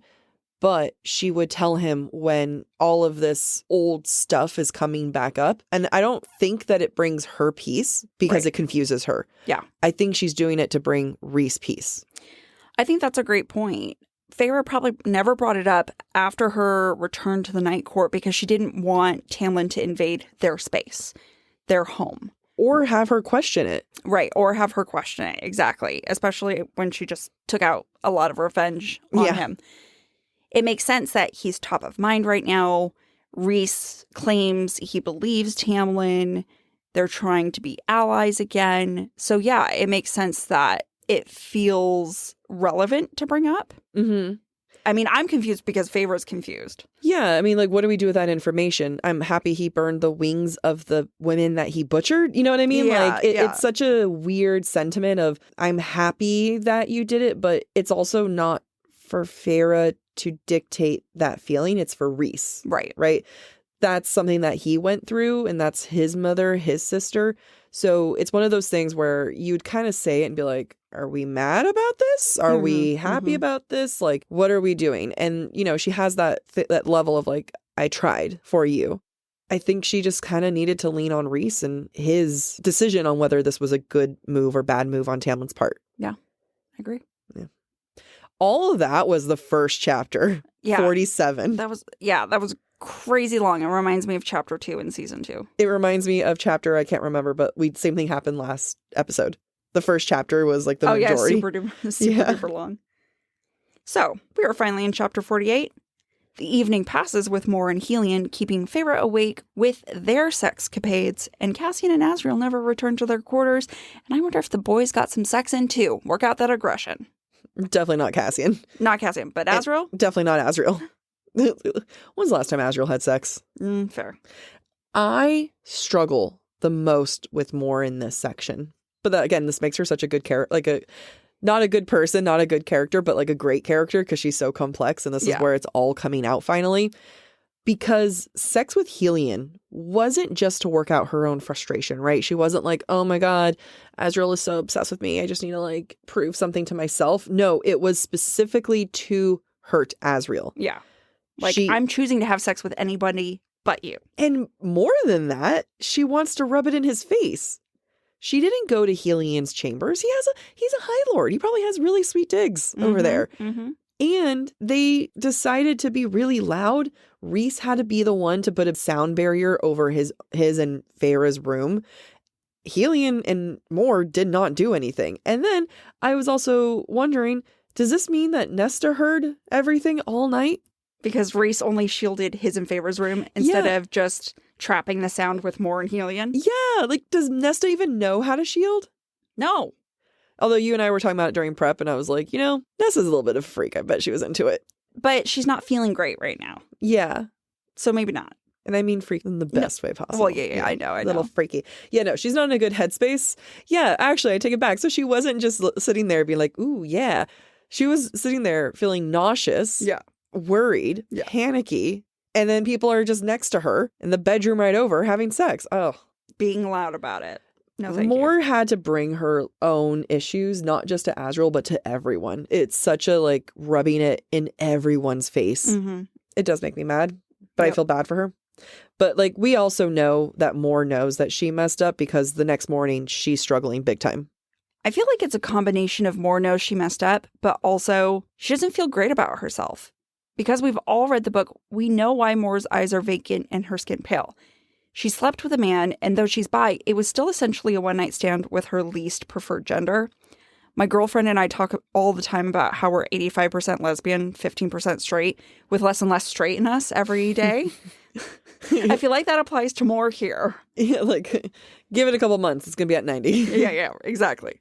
but she would tell him when all of this old stuff is coming back up. And I don't think that it brings her peace because it confuses her. Yeah. I think she's doing it to bring Rhys peace. I think that's a great point. Feyre probably never brought it up after her return to the Night Court because she didn't want Tamlin to invade their space, their home. Or have her question it. Right, or have her question it, exactly. Especially when she just took out a lot of revenge on him. It makes sense that he's top of mind right now. Rhys claims he believes Tamlin. They're trying to be allies again. So yeah, it makes sense that it feels relevant to bring up. I mean, I'm confused because Feyre's confused. Yeah, I mean, like, what do we do with that information? I'm happy he burned the wings of the women that he butchered. You know what I mean? Yeah, It's such a weird sentiment of, I'm happy that you did it, but it's also not for Feyre to dictate that feeling. It's for Rhys. Right? That's something that he went through, and that's his mother, his sister. So it's one of those things where you'd kind of say it and be like, are we mad about this? Are we happy about this? Like, what are we doing? And, you know, she has that level of like, I tried for you. I think she just kind of needed to lean on Rhys and his decision on whether this was a good move or bad move on Tamlin's part. Yeah, I agree. Yeah. All of that was the first chapter, 47. That was crazy long. It reminds me of chapter 2 in season 2. It reminds me of chapter, I can't remember, but same thing happened last episode. The first chapter was like the majority. Super duper long. So, we are finally in chapter 48. The evening passes with Mor and Helion keeping Feyre awake with their sexcapades, and Cassian and Azriel never return to their quarters, and I wonder if the boys got some sex in too. Work out that aggression. Definitely not Cassian. Not Cassian, but Azriel? Definitely not Azriel. When's the last time Azriel had sex? Fair. I struggle the most with Mor in this section. But that, again, this makes her such a good character, not a good person, not a good character, but like a great character because she's so complex. And this is where it's all coming out finally. Because sex with Helion wasn't just to work out her own frustration, right? She wasn't like, oh my God, Azriel is so obsessed with me. I just need to like prove something to myself. No, it was specifically to hurt Azriel. Yeah. Like, I'm choosing to have sex with anybody but you. And more than that, she wants to rub it in his face. She didn't go to Helion's chambers. He's a High Lord. He probably has really sweet digs over there. And they decided to be really loud. Rhys had to be the one to put a sound barrier over his and Feyre's room. Helion and Mor did not do anything. And then I was also wondering, does this mean that Nesta heard everything all night? Because Rhys only shielded his and Feyre's room instead of just trapping the sound with Mor and Helion. Yeah, like, does Nesta even know how to shield? No. Although you and I were talking about it during prep, and I was like, you know, Nesta's a little bit of a freak. I bet she was into it. But she's not feeling great right now. Yeah. So maybe not. And I mean freak in the best way possible. Well, yeah, I know. A little freaky. Yeah, no, she's not in a good headspace. Yeah, actually, I take it back. So she wasn't just sitting there being like, ooh, yeah. She was sitting there feeling nauseous, worried, panicky, and then people are just next to her in the bedroom right over having sex. Oh. Being loud about it. No, thank Moore you. had to bring her own issues, not just to Azriel, but to everyone. It's such a, like, rubbing it in everyone's face. Mm-hmm. It does make me mad, but I feel bad for her. But, like, we also know that Moore knows that she messed up because the next morning she's struggling big time. I feel like it's a combination of Moore knows she messed up, but also she doesn't feel great about herself. Because we've all read the book, we know why Moore's eyes are vacant and her skin pale. She slept with a man, and though she's bi, it was still essentially a one-night stand with her least preferred gender. My girlfriend and I talk all the time about how we're 85% lesbian, 15% straight, with less and less straight in us every day. I feel like that applies to Moore here. Yeah, like, give it a couple months. It's going to be at 90. Yeah, exactly.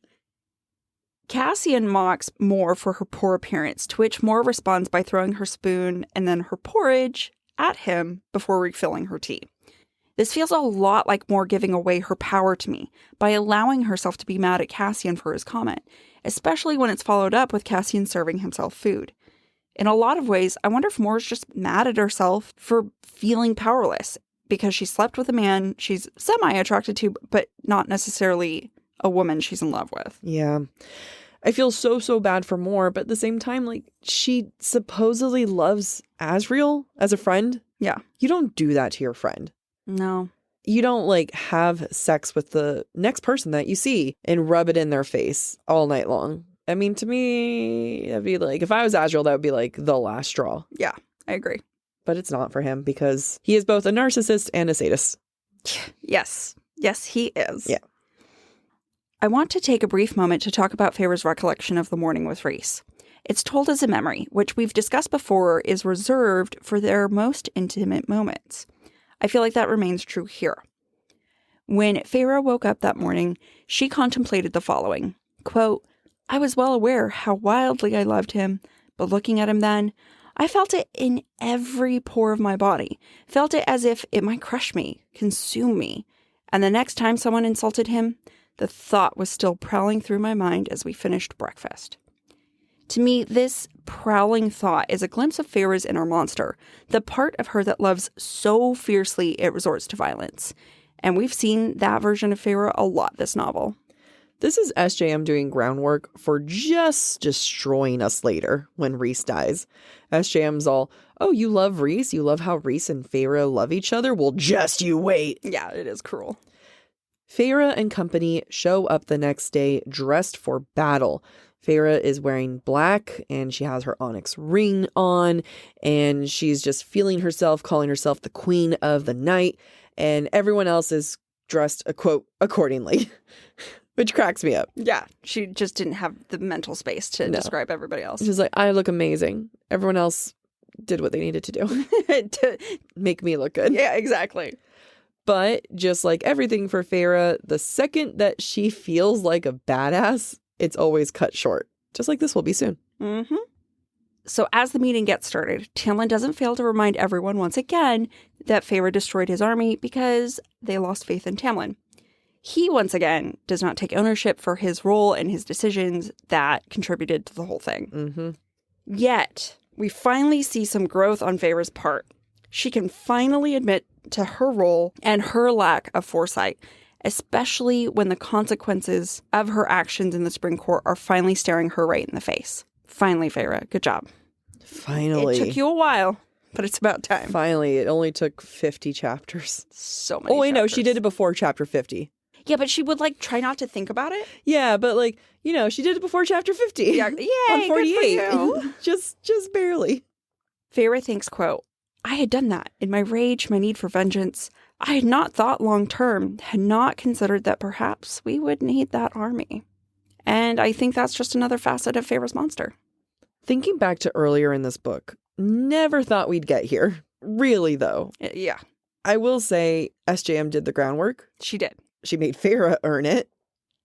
Cassian mocks Moore for her poor appearance, to which Moore responds by throwing her spoon and then her porridge at him before refilling her tea. This feels a lot like Moore giving away her power to me by allowing herself to be mad at Cassian for his comment, especially when it's followed up with Cassian serving himself food. In a lot of ways, I wonder if Moore's just mad at herself for feeling powerless because she slept with a man she's semi-attracted to, but not necessarily a woman she's in love with. Yeah. I feel so bad for Moore, but at the same time, like, she supposedly loves Azriel as a friend. Yeah. You don't do that to your friend. No. You don't, like, have sex with the next person that you see and rub it in their face all night long. I mean, to me, it'd be like, if I was Azriel, that would be like the last straw. Yeah, I agree. But it's not for him because he is both a narcissist and a sadist. Yes, he is. Yeah. I want to take a brief moment to talk about Feyre's recollection of the morning with Rhys. It's told as a memory, which we've discussed before is reserved for their most intimate moments. I feel like that remains true here. When Feyre woke up that morning, she contemplated the following, quote, I was well aware how wildly I loved him, but looking at him then, I felt it in every pore of my body, felt it as if it might crush me, consume me. And the next time someone insulted him, the thought was still prowling through my mind as we finished breakfast. To me, this prowling thought is a glimpse of Feyre's inner monster, the part of her that loves so fiercely it resorts to violence. And we've seen that version of Feyre a lot this novel. This is SJM doing groundwork for just destroying us later when Rhys dies. SJM's all, oh, you love Rhys? You love how Rhys and Feyre love each other? Well, just you wait. Yeah, it is cruel. Feyre and company show up the next day dressed for battle. Feyre is wearing black and she has her onyx ring on and she's just feeling herself, calling herself the queen of the night. And everyone else is dressed, quote, accordingly, which cracks me up. Yeah, she just didn't have the mental space to describe everybody else. She's like, I look amazing. Everyone else did what they needed to do to make me look good. Yeah, exactly. But just like everything for Feyre, the second that she feels like a badass, it's always cut short. Just like this will be soon. Mm-hmm. So as the meeting gets started, Tamlin doesn't fail to remind everyone once again that Feyre destroyed his army because they lost faith in Tamlin. He, once again, does not take ownership for his role and his decisions that contributed to the whole thing. Mm-hmm. Yet, we finally see some growth on Feyre's part. She can finally admit to her role and her lack of foresight, especially when the consequences of her actions in the Spring Court are finally staring her right in the face. Finally, Feyre, good job. Finally. It took you a while, but it's about time. Finally, it only took 50 chapters. So many Oh, wait, chapters. no, she did it before chapter 50. Yeah, but she would, try not to think about it. Yeah, but, she did it before chapter 50. Yeah, yay, on 48. good for you. just barely. Feyre thinks, quote, I had done that in my rage, my need for vengeance. I had not thought long term, had not considered that perhaps we would need that army. And I think that's just another facet of Feyre's monster. Thinking back to earlier in this book, never thought we'd get here. Really, though. Yeah. I will say SJM did the groundwork. She did. She made Feyre earn it.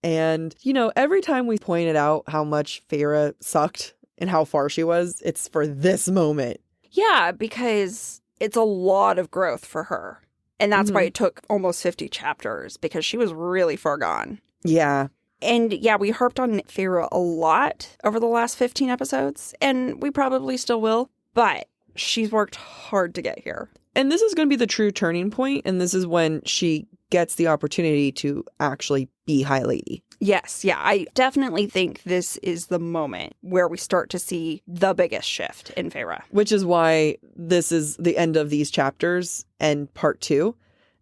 And, every time we pointed out how much Feyre sucked and how far she was. It's for this moment. Yeah, because it's a lot of growth for her. And that's why it took almost 50 chapters, because she was really far gone. Yeah. And yeah, we harped on Feyre a lot over the last 15 episodes, and we probably still will, but she's worked hard to get here. And this is going to be the true turning point, and this is when she gets the opportunity to actually be High Lady. Yes, yeah, I definitely think this is the moment where we start to see the biggest shift in Feyre. Which is why this is the end of these chapters and part 2.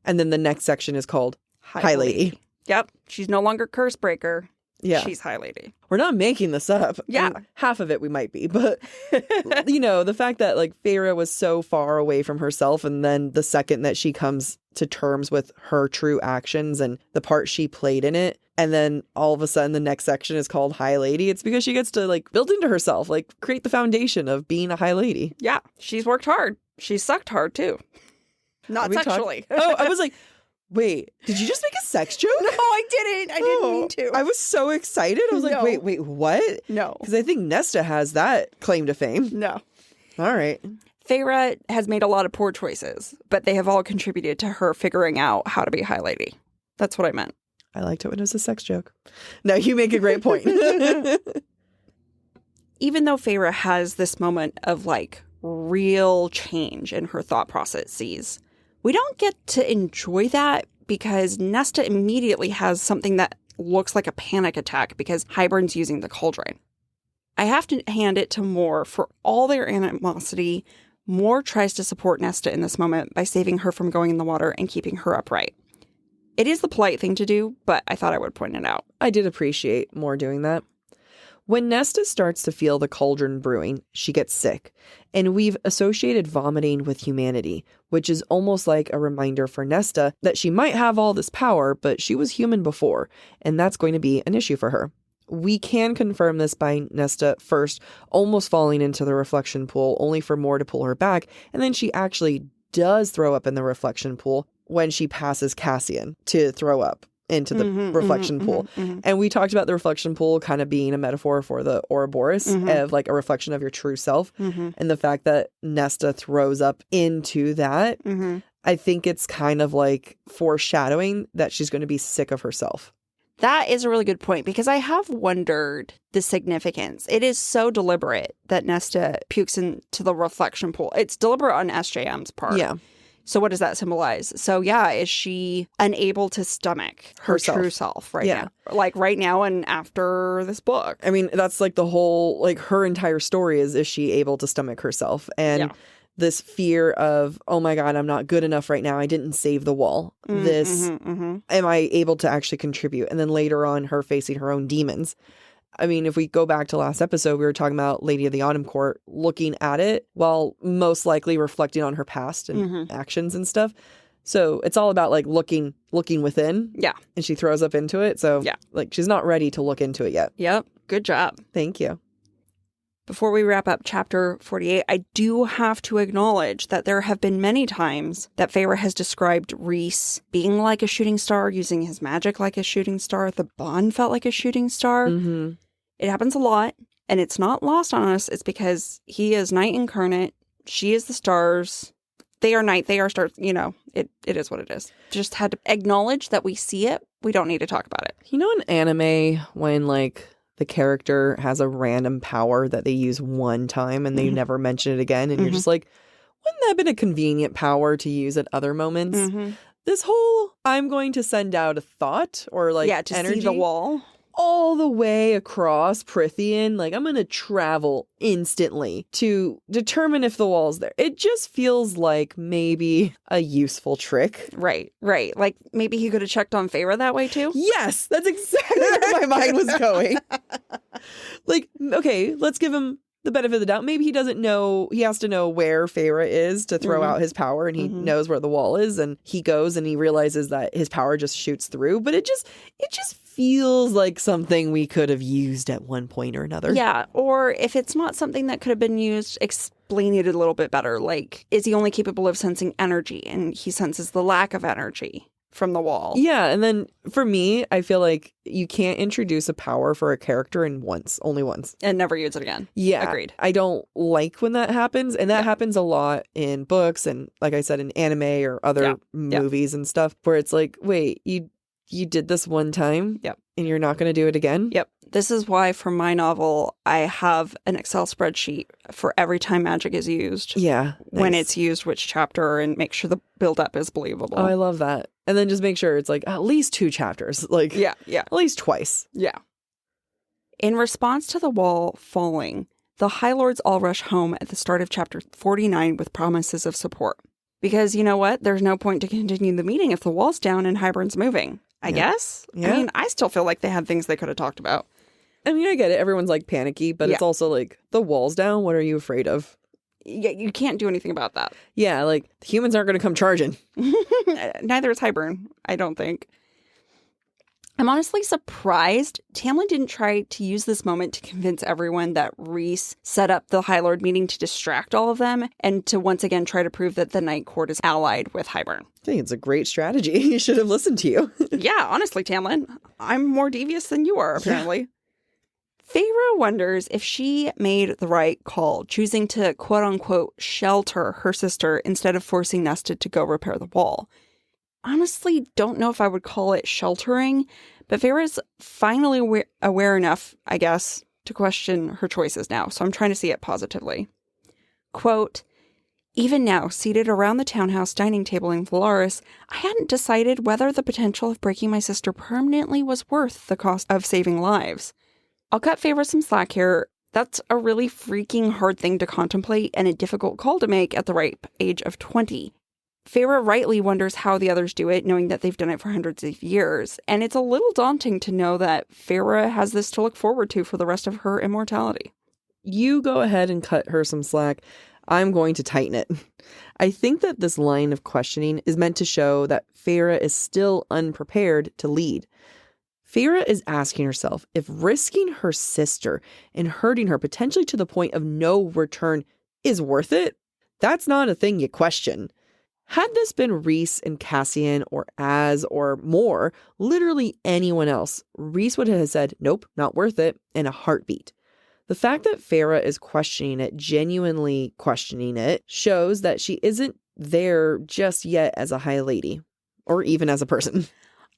And then the next section is called High Lady. Yep, she's no longer Curse Breaker. Yeah. She's High Lady. We're not making this up. Yeah. I mean, half of it we might be, but the fact that like Feyre was so far away from herself, and then the second that she comes to terms with her true actions and the part she played in it, and then all of a sudden the next section is called High Lady, it's because she gets to like build into herself, like create the foundation of being a High Lady. Yeah, she's worked hard. She's sucked hard too. Not sexually. I was like, wait, did you just make a sex joke? No, I didn't. I didn't mean to. I was so excited. I was like, No. wait, what? No. Because I think Nesta has that claim to fame. No. All right. Feyre has made a lot of poor choices, but they have all contributed to her figuring out how to be High Lady. That's what I meant. I liked it when it was a sex joke. No, you make a great point. Even though Feyre has this moment of like real change in her thought processes, we don't get to enjoy that because Nesta immediately has something that looks like a panic attack because Hybern's using the Cauldron. I have to hand it to Moore for all their animosity. Moore tries to support Nesta in this moment by saving her from going in the water and keeping her upright. It is the polite thing to do, but I thought I would point it out. I did appreciate Moore doing that. When Nesta starts to feel the cauldron brewing, she gets sick, and we've associated vomiting with humanity, which is almost like a reminder for Nesta that she might have all this power, but she was human before, and that's going to be an issue for her. We can confirm this by Nesta first almost falling into the reflection pool, only for Moore to pull her back, and then she actually does throw up in the reflection pool when she passes Cassian to throw up into the reflection pool. And we talked about the reflection pool kind of being a metaphor for the Ouroboros of like a reflection of your true self. And the fact that Nesta throws up into that, I think it's kind of like foreshadowing that she's going to be sick of herself. That is a really good point because I have wondered the significance. It is so deliberate that Nesta pukes into the reflection pool. It's deliberate on SJM's part. Yeah. So what does that symbolize? So yeah, is she unable to stomach her true self right now? Like right now and after this book? I mean, that's like the whole, like her entire story is she able to stomach herself? And this fear of, oh my God, I'm not good enough right now. I didn't save the wall. Am I able to actually contribute? And then later on, her facing her own demons. I mean, if we go back to last episode, we were talking about Lady of the Autumn Court looking at it while most likely reflecting on her past and actions and stuff. So it's all about like looking within. Yeah. And she throws up into it. So like she's not ready to look into it yet. Yep. Good job. Thank you. Before we wrap up chapter 48, I do have to acknowledge that there have been many times that Feyre has described Rhys being like a shooting star, using his magic like a shooting star. The bond felt like a shooting star. It happens a lot, and it's not lost on us. It's because he is night incarnate. She is the stars. They are night. They are stars. You know, it is what it is. Just had to acknowledge that we see it. We don't need to talk about it. You know, in anime, when like the character has a random power that they use one time and they never mention it again. And you're just like, wouldn't that have been a convenient power to use at other moments? This whole, I'm going to send out a thought or like to energy see the wall all the way across Prithian. Like I'm going to travel instantly to determine if the wall's there. It just feels like maybe a useful trick. Right. Like maybe he could have checked on Feyre that way too. Yes, that's exactly where my mind was going. Like, okay, let's give him the benefit of the doubt. Maybe he doesn't know, he has to know where Feyre is to throw out his power, and he knows where the wall is, and he goes and he realizes that his power just shoots through. But it just feels like something we could have used at one point or another. Yeah, or if it's not something that could have been used, explain it a little bit better. Like, is he only capable of sensing energy and he senses the lack of energy? from the wall. Yeah, and then for me, I feel like you can't introduce a power for a character only once. And never use it again. Yeah. Agreed. I don't like when that happens. And that happens a lot in books and, like I said, in anime or other movies and stuff where it's like, wait, you did this one time and you're not going to do it again? Yep. This is why for my novel, I have an Excel spreadsheet for every time magic is used. Yeah. When it's used, which chapter, and make sure the build-up is believable. Oh, I love that. And then just make sure it's like at least 2 chapters. Like, yeah. At least twice. Yeah. In response to the wall falling, the High Lords all rush home at the start of chapter 49 with promises of support. Because you know what? There's no point to continue the meeting if the wall's down and Hybern's moving. I guess? Yeah. I mean, I still feel like they had things they could have talked about. I mean, I get it. Everyone's like panicky, but it's also like the wall's down. What are you afraid of? Yeah, you can't do anything about that. Yeah, like the humans aren't going to come charging. Neither is Hybern, I don't think. I'm honestly surprised Tamlin didn't try to use this moment to convince everyone that Rhys set up the High Lord meeting to distract all of them and to once again try to prove that the Night Court is allied with Hybern. I think it's a great strategy. You should have listened to you. Yeah, honestly, Tamlin, I'm more devious than you are, apparently. Yeah. Feyre wonders if she made the right call, choosing to quote-unquote shelter her sister instead of forcing Nested to go repair the wall. Honestly, don't know if I would call it sheltering, but Feyre's finally aware enough, I guess, to question her choices now, so I'm trying to see it positively. Quote, even now, seated around the townhouse dining table in Valaris, I hadn't decided whether the potential of breaking my sister permanently was worth the cost of saving lives. I'll cut Feyre some slack here. That's a really freaking hard thing to contemplate and a difficult call to make at the ripe age of 20. Feyre rightly wonders how the others do it, knowing that they've done it for hundreds of years. And it's a little daunting to know that Feyre has this to look forward to for the rest of her immortality. You go ahead and cut her some slack. I'm going to tighten it. I think that this line of questioning is meant to show that Feyre is still unprepared to lead. Feyre is asking herself if risking her sister and hurting her potentially to the point of no return is worth it. That's not a thing you question. Had this been Rhys and Cassian or Az or more, literally anyone else, Rhys would have said, nope, not worth it, in a heartbeat. The fact that Feyre is questioning it, genuinely questioning it, shows that she isn't there just yet as a high lady, or even as a person.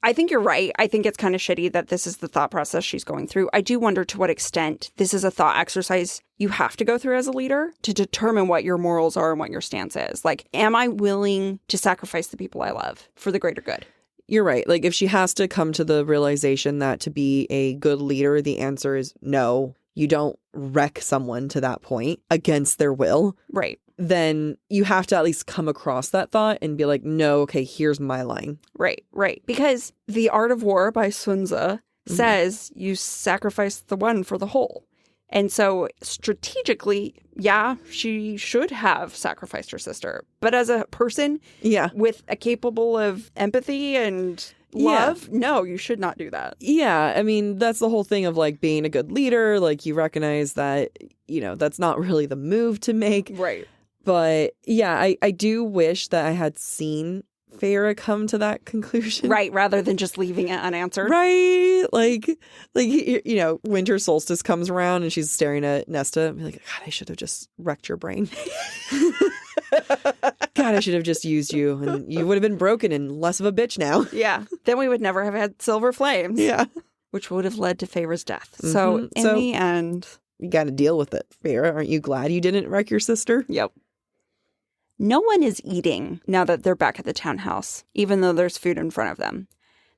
I think you're right. I think it's kind of shitty that this is the thought process she's going through. I do wonder to what extent this is a thought exercise you have to go through as a leader to determine what your morals are and what your stance is. Like, am I willing to sacrifice the people I love for the greater good? You're right. Like, if she has to come to the realization that to be a good leader, the answer is no. You don't wreck someone to that point against their will. Right. Then you have to at least come across that thought and be like, no, okay, here's my line. Right. Because The Art of War by Sun Tzu says you sacrifice the one for the whole. And so strategically, yeah, she should have sacrificed her sister. But as a person with a capable of empathy and love, no, you should not do that. Yeah, I mean, that's the whole thing of like being a good leader. Like you recognize that, you know, that's not really the move to make. Right. But yeah, I do wish that I had seen Feyre come to that conclusion. Right, rather than just leaving it unanswered. Right. Like you know, winter solstice comes around and she's staring at Nesta and be like, God, I should have just wrecked your brain. God, I should have just used you and you would have been broken and less of a bitch now. Yeah. Then we would never have had silver flames. Yeah. Which would have led to Feyre's death. So in the end, you got to deal with it. Feyre, aren't you glad you didn't wreck your sister? Yep. No one is eating now that they're back at the townhouse, even though there's food in front of them.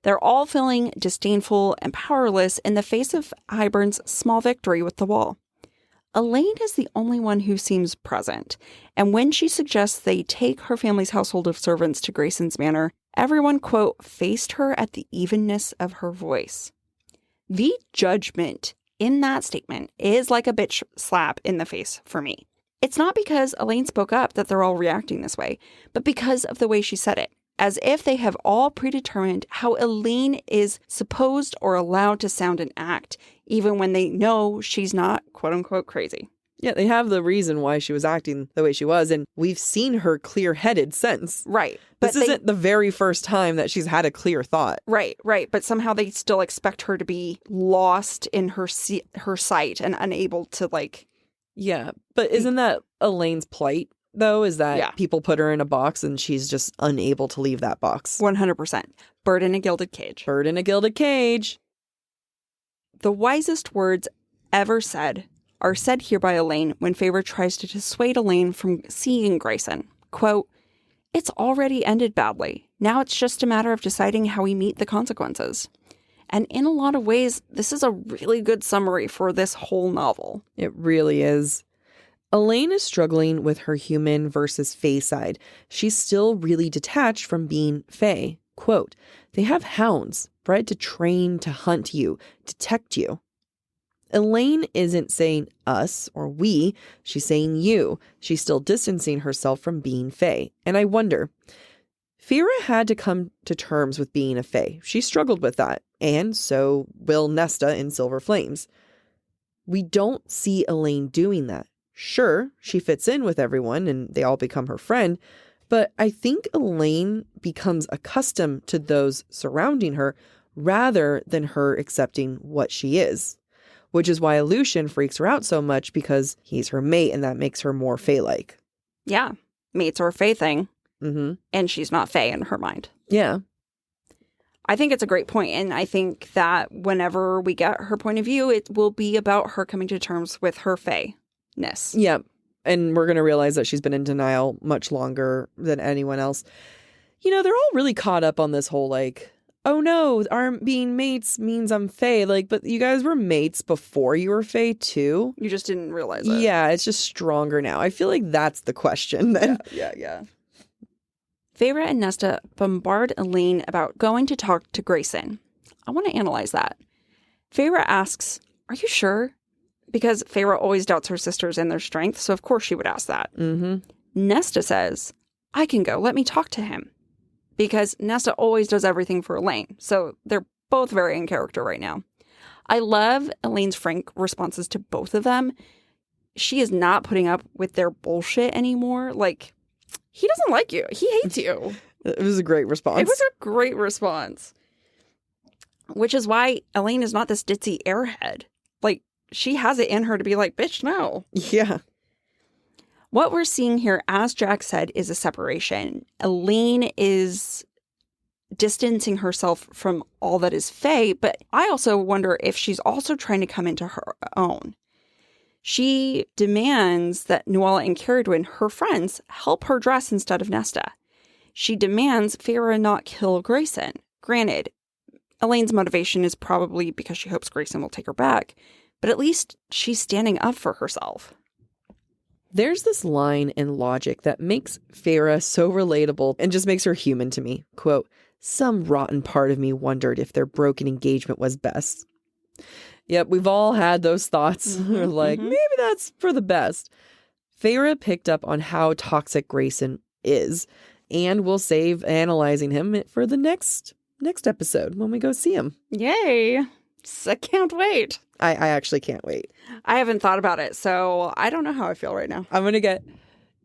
They're all feeling disdainful and powerless in the face of Hybern's small victory with the wall. Elaine is the only one who seems present, and when she suggests they take her family's household of servants to Grayson's Manor, everyone, quote, faced her at the evenness of her voice. The judgment in that statement is like a bitch slap in the face for me. It's not because Elaine spoke up that they're all reacting this way, but because of the way she said it, as if they have all predetermined how Elaine is supposed or allowed to sound and act, even when they know she's not, quote unquote, crazy. Yeah, they have the reason why she was acting the way she was, and we've seen her clear-headed since. Right. This isn't the very first time that she's had a clear thought. Right. But somehow they still expect her to be lost in her sight and unable to, like... Yeah, but isn't that Elaine's plight, though? Is that people put her in a box and she's just unable to leave that box? 100%. Bird in a gilded cage. Bird in a gilded cage. The wisest words ever said are said here by Elaine when Feyre tries to dissuade Elaine from seeing Grayson. Quote, "It's already ended badly. Now it's just a matter of deciding how we meet the consequences." And in a lot of ways, this is a really good summary for this whole novel. It really is. Elaine is struggling with her human versus Fae side. She's still really detached from being Fae. Quote, "They have hounds, bred to train to hunt you, detect you." Elaine isn't saying us or we, she's saying you. She's still distancing herself from being Fae. And I wonder, Feyre had to come to terms with being a Fae. She struggled with that, and so will Nesta in Silver Flames. We don't see Elaine doing that. Sure, she fits in with everyone and they all become her friend, but I think Elaine becomes accustomed to those surrounding her rather than her accepting what she is. Which is why Lucian freaks her out so much, because he's her mate and that makes her more Fae-like. Yeah, mates are a Fae thing. Mm-hmm. And she's not Fae in her mind. Yeah. I think it's a great point, and I think that whenever we get her point of view, it will be about her coming to terms with her Fae-ness. Yeah, and we're going to realize that she's been in denial much longer than anyone else. You know, they're all really caught up on this whole, like, oh no, our being mates means I'm Fae. Like, but you guys were mates before you were Fae too. You just didn't realize it. Yeah, it's just stronger now. I feel like that's the question then. Yeah. Feyre and Nesta bombard Elaine about going to talk to Grayson. I want to analyze that. Feyre asks, "Are you sure?" Because Feyre always doubts her sisters and their strength, so of course she would ask that. Mm-hmm. Nesta says, "I can go. Let me talk to him." Because Nesta always does everything for Elaine, so they're both very in character right now. I love Elaine's frank responses to both of them. She is not putting up with their bullshit anymore. Like, he doesn't like you. He hates you. It was a great response. It was a great response. Which is why Elaine is not this ditzy airhead. Like, she has it in her to be like, bitch, no. Yeah. What we're seeing here, as Jack said, is a separation. Elaine is distancing herself from all that is Fae, but I also wonder if she's also trying to come into her own. She demands that Nuala and Cerridwen, her friends, help her dress instead of Nesta. She demands Feyre not kill Grayson. Granted, Elaine's motivation is probably because she hopes Grayson will take her back, but at least she's standing up for herself. There's this line in logic that makes Feyre so relatable and just makes her human to me. Quote, "Some rotten part of me wondered if their broken engagement was best." Yep, we've all had those thoughts. We're like, maybe that's for the best. Feyre picked up on how toxic Grayson is, and we'll save analyzing him for the next episode when we go see him. Yay. I can't wait. I actually can't wait. I haven't thought about it, so I don't know how I feel right now. I'm going to get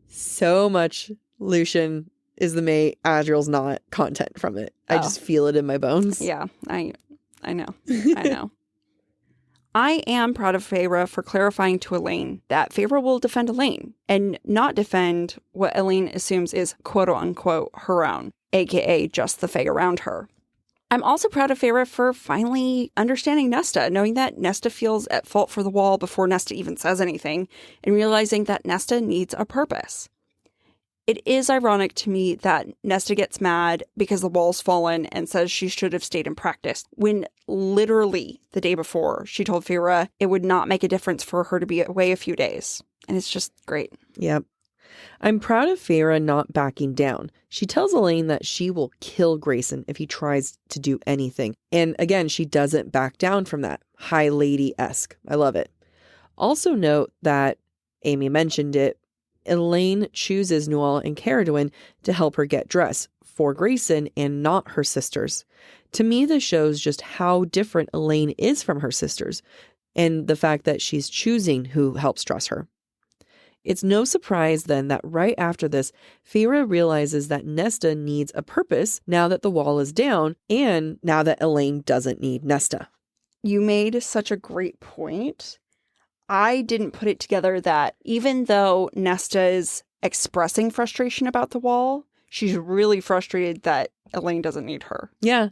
so much Lucian is the mate, Adriel's not content from it. I just feel it in my bones. Yeah, I know. I know. I am proud of Feyre for clarifying to Elaine that Feyre will defend Elaine and not defend what Elaine assumes is quote-unquote her own, aka just the Fae around her. I'm also proud of Feyre for finally understanding Nesta, knowing that Nesta feels at fault for the wall before Nesta even says anything, and realizing that Nesta needs a purpose. It is ironic to me that Nesta gets mad because the wall's fallen and says she should have stayed and practiced, when literally the day before she told Feyre it would not make a difference for her to be away a few days. And it's just great. Yep. I'm proud of Feyre not backing down. She tells Elaine that she will kill Grayson if he tries to do anything. And again, she doesn't back down from that. High lady-esque. I love it. Also note that, Amy mentioned it, Elaine chooses Nuala and Cerridwen to help her get dressed for Grayson and not her sisters. To me, this shows just how different Elaine is from her sisters and the fact that she's choosing who helps dress her. It's no surprise then that right after this, Feyre realizes that Nesta needs a purpose now that the wall is down and now that Elaine doesn't need Nesta. You made such a great point. I didn't put it together that even though Nesta is expressing frustration about the wall, she's really frustrated that Elaine doesn't need her. Yeah.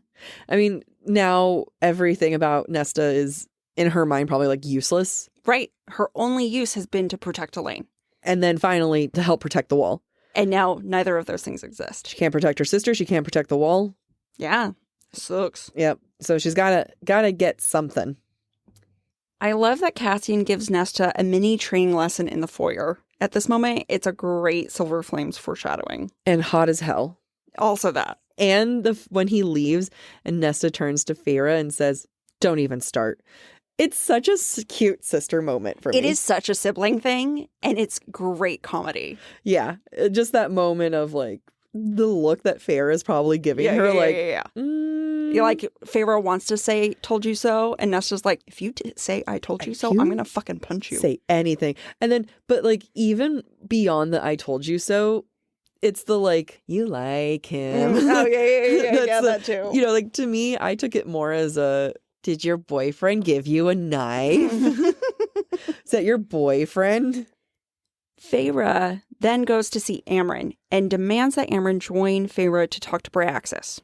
I mean, now everything about Nesta is, in her mind, probably like useless. Right. Her only use has been to protect Elaine. And then finally to help protect the wall. And now neither of those things exist. She can't protect her sister. She can't protect the wall. Yeah. Sucks. Yep. So she's gotta get something. I love that Cassian gives Nesta a mini training lesson in the foyer. At this moment, it's a great Silver Flames foreshadowing. And hot as hell. Also that. And when he leaves and Nesta turns to Feyre and says, "Don't even start." It's such a cute sister moment for me. It is such a sibling thing, and it's great comedy. Yeah. Just that moment of like the look that Feyre is probably giving her. You're like, Feyre wants to say, "Told you so." And Nesta's like, if you say, "I told you so," I'm going to fucking punch you. Say anything. And then, but like, even beyond the "I told you so," it's the like, you like him. Oh, yeah, the, that too. You know, like to me, I took it more as a, did your boyfriend give you a knife? Is that your boyfriend? Feyre then goes to see Amren and demands that Amren join Feyre to talk to Bryaxis.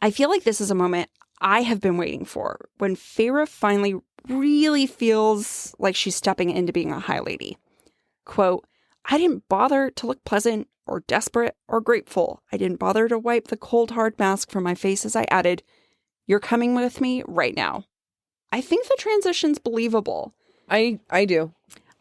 I feel like this is a moment I have been waiting for, when Feyre finally really feels like she's stepping into being a high lady. Quote, "I didn't bother to look pleasant or desperate or grateful. I didn't bother to wipe the cold, hard mask from my face as I added, 'You're coming with me right now.'" I think the transition's believable. I do.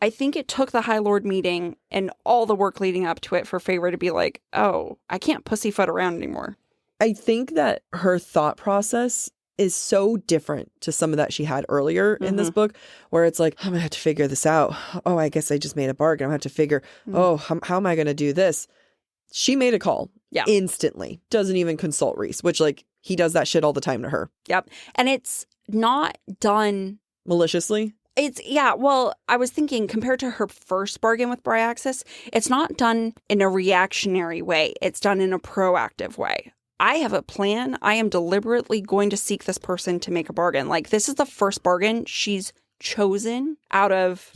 I think it took the High Lord meeting and all the work leading up to it for Feyre to be like, oh, I can't pussyfoot around anymore. I think that her thought process is so different to some of that she had earlier in this book, where it's like, I'm going to have to figure this out. Oh, I guess I just made a bargain. I'm going to have to figure, how am I going to do this? She made a call instantly. Doesn't even consult Rhys, which like he does that shit all the time to her. Yep. And it's not done maliciously. Well, I was thinking compared to her first bargain with Bryaxis, it's not done in a reactionary way. It's done in a proactive way. I have a plan. I am deliberately going to seek this person to make a bargain. Like, this is the first bargain she's chosen out of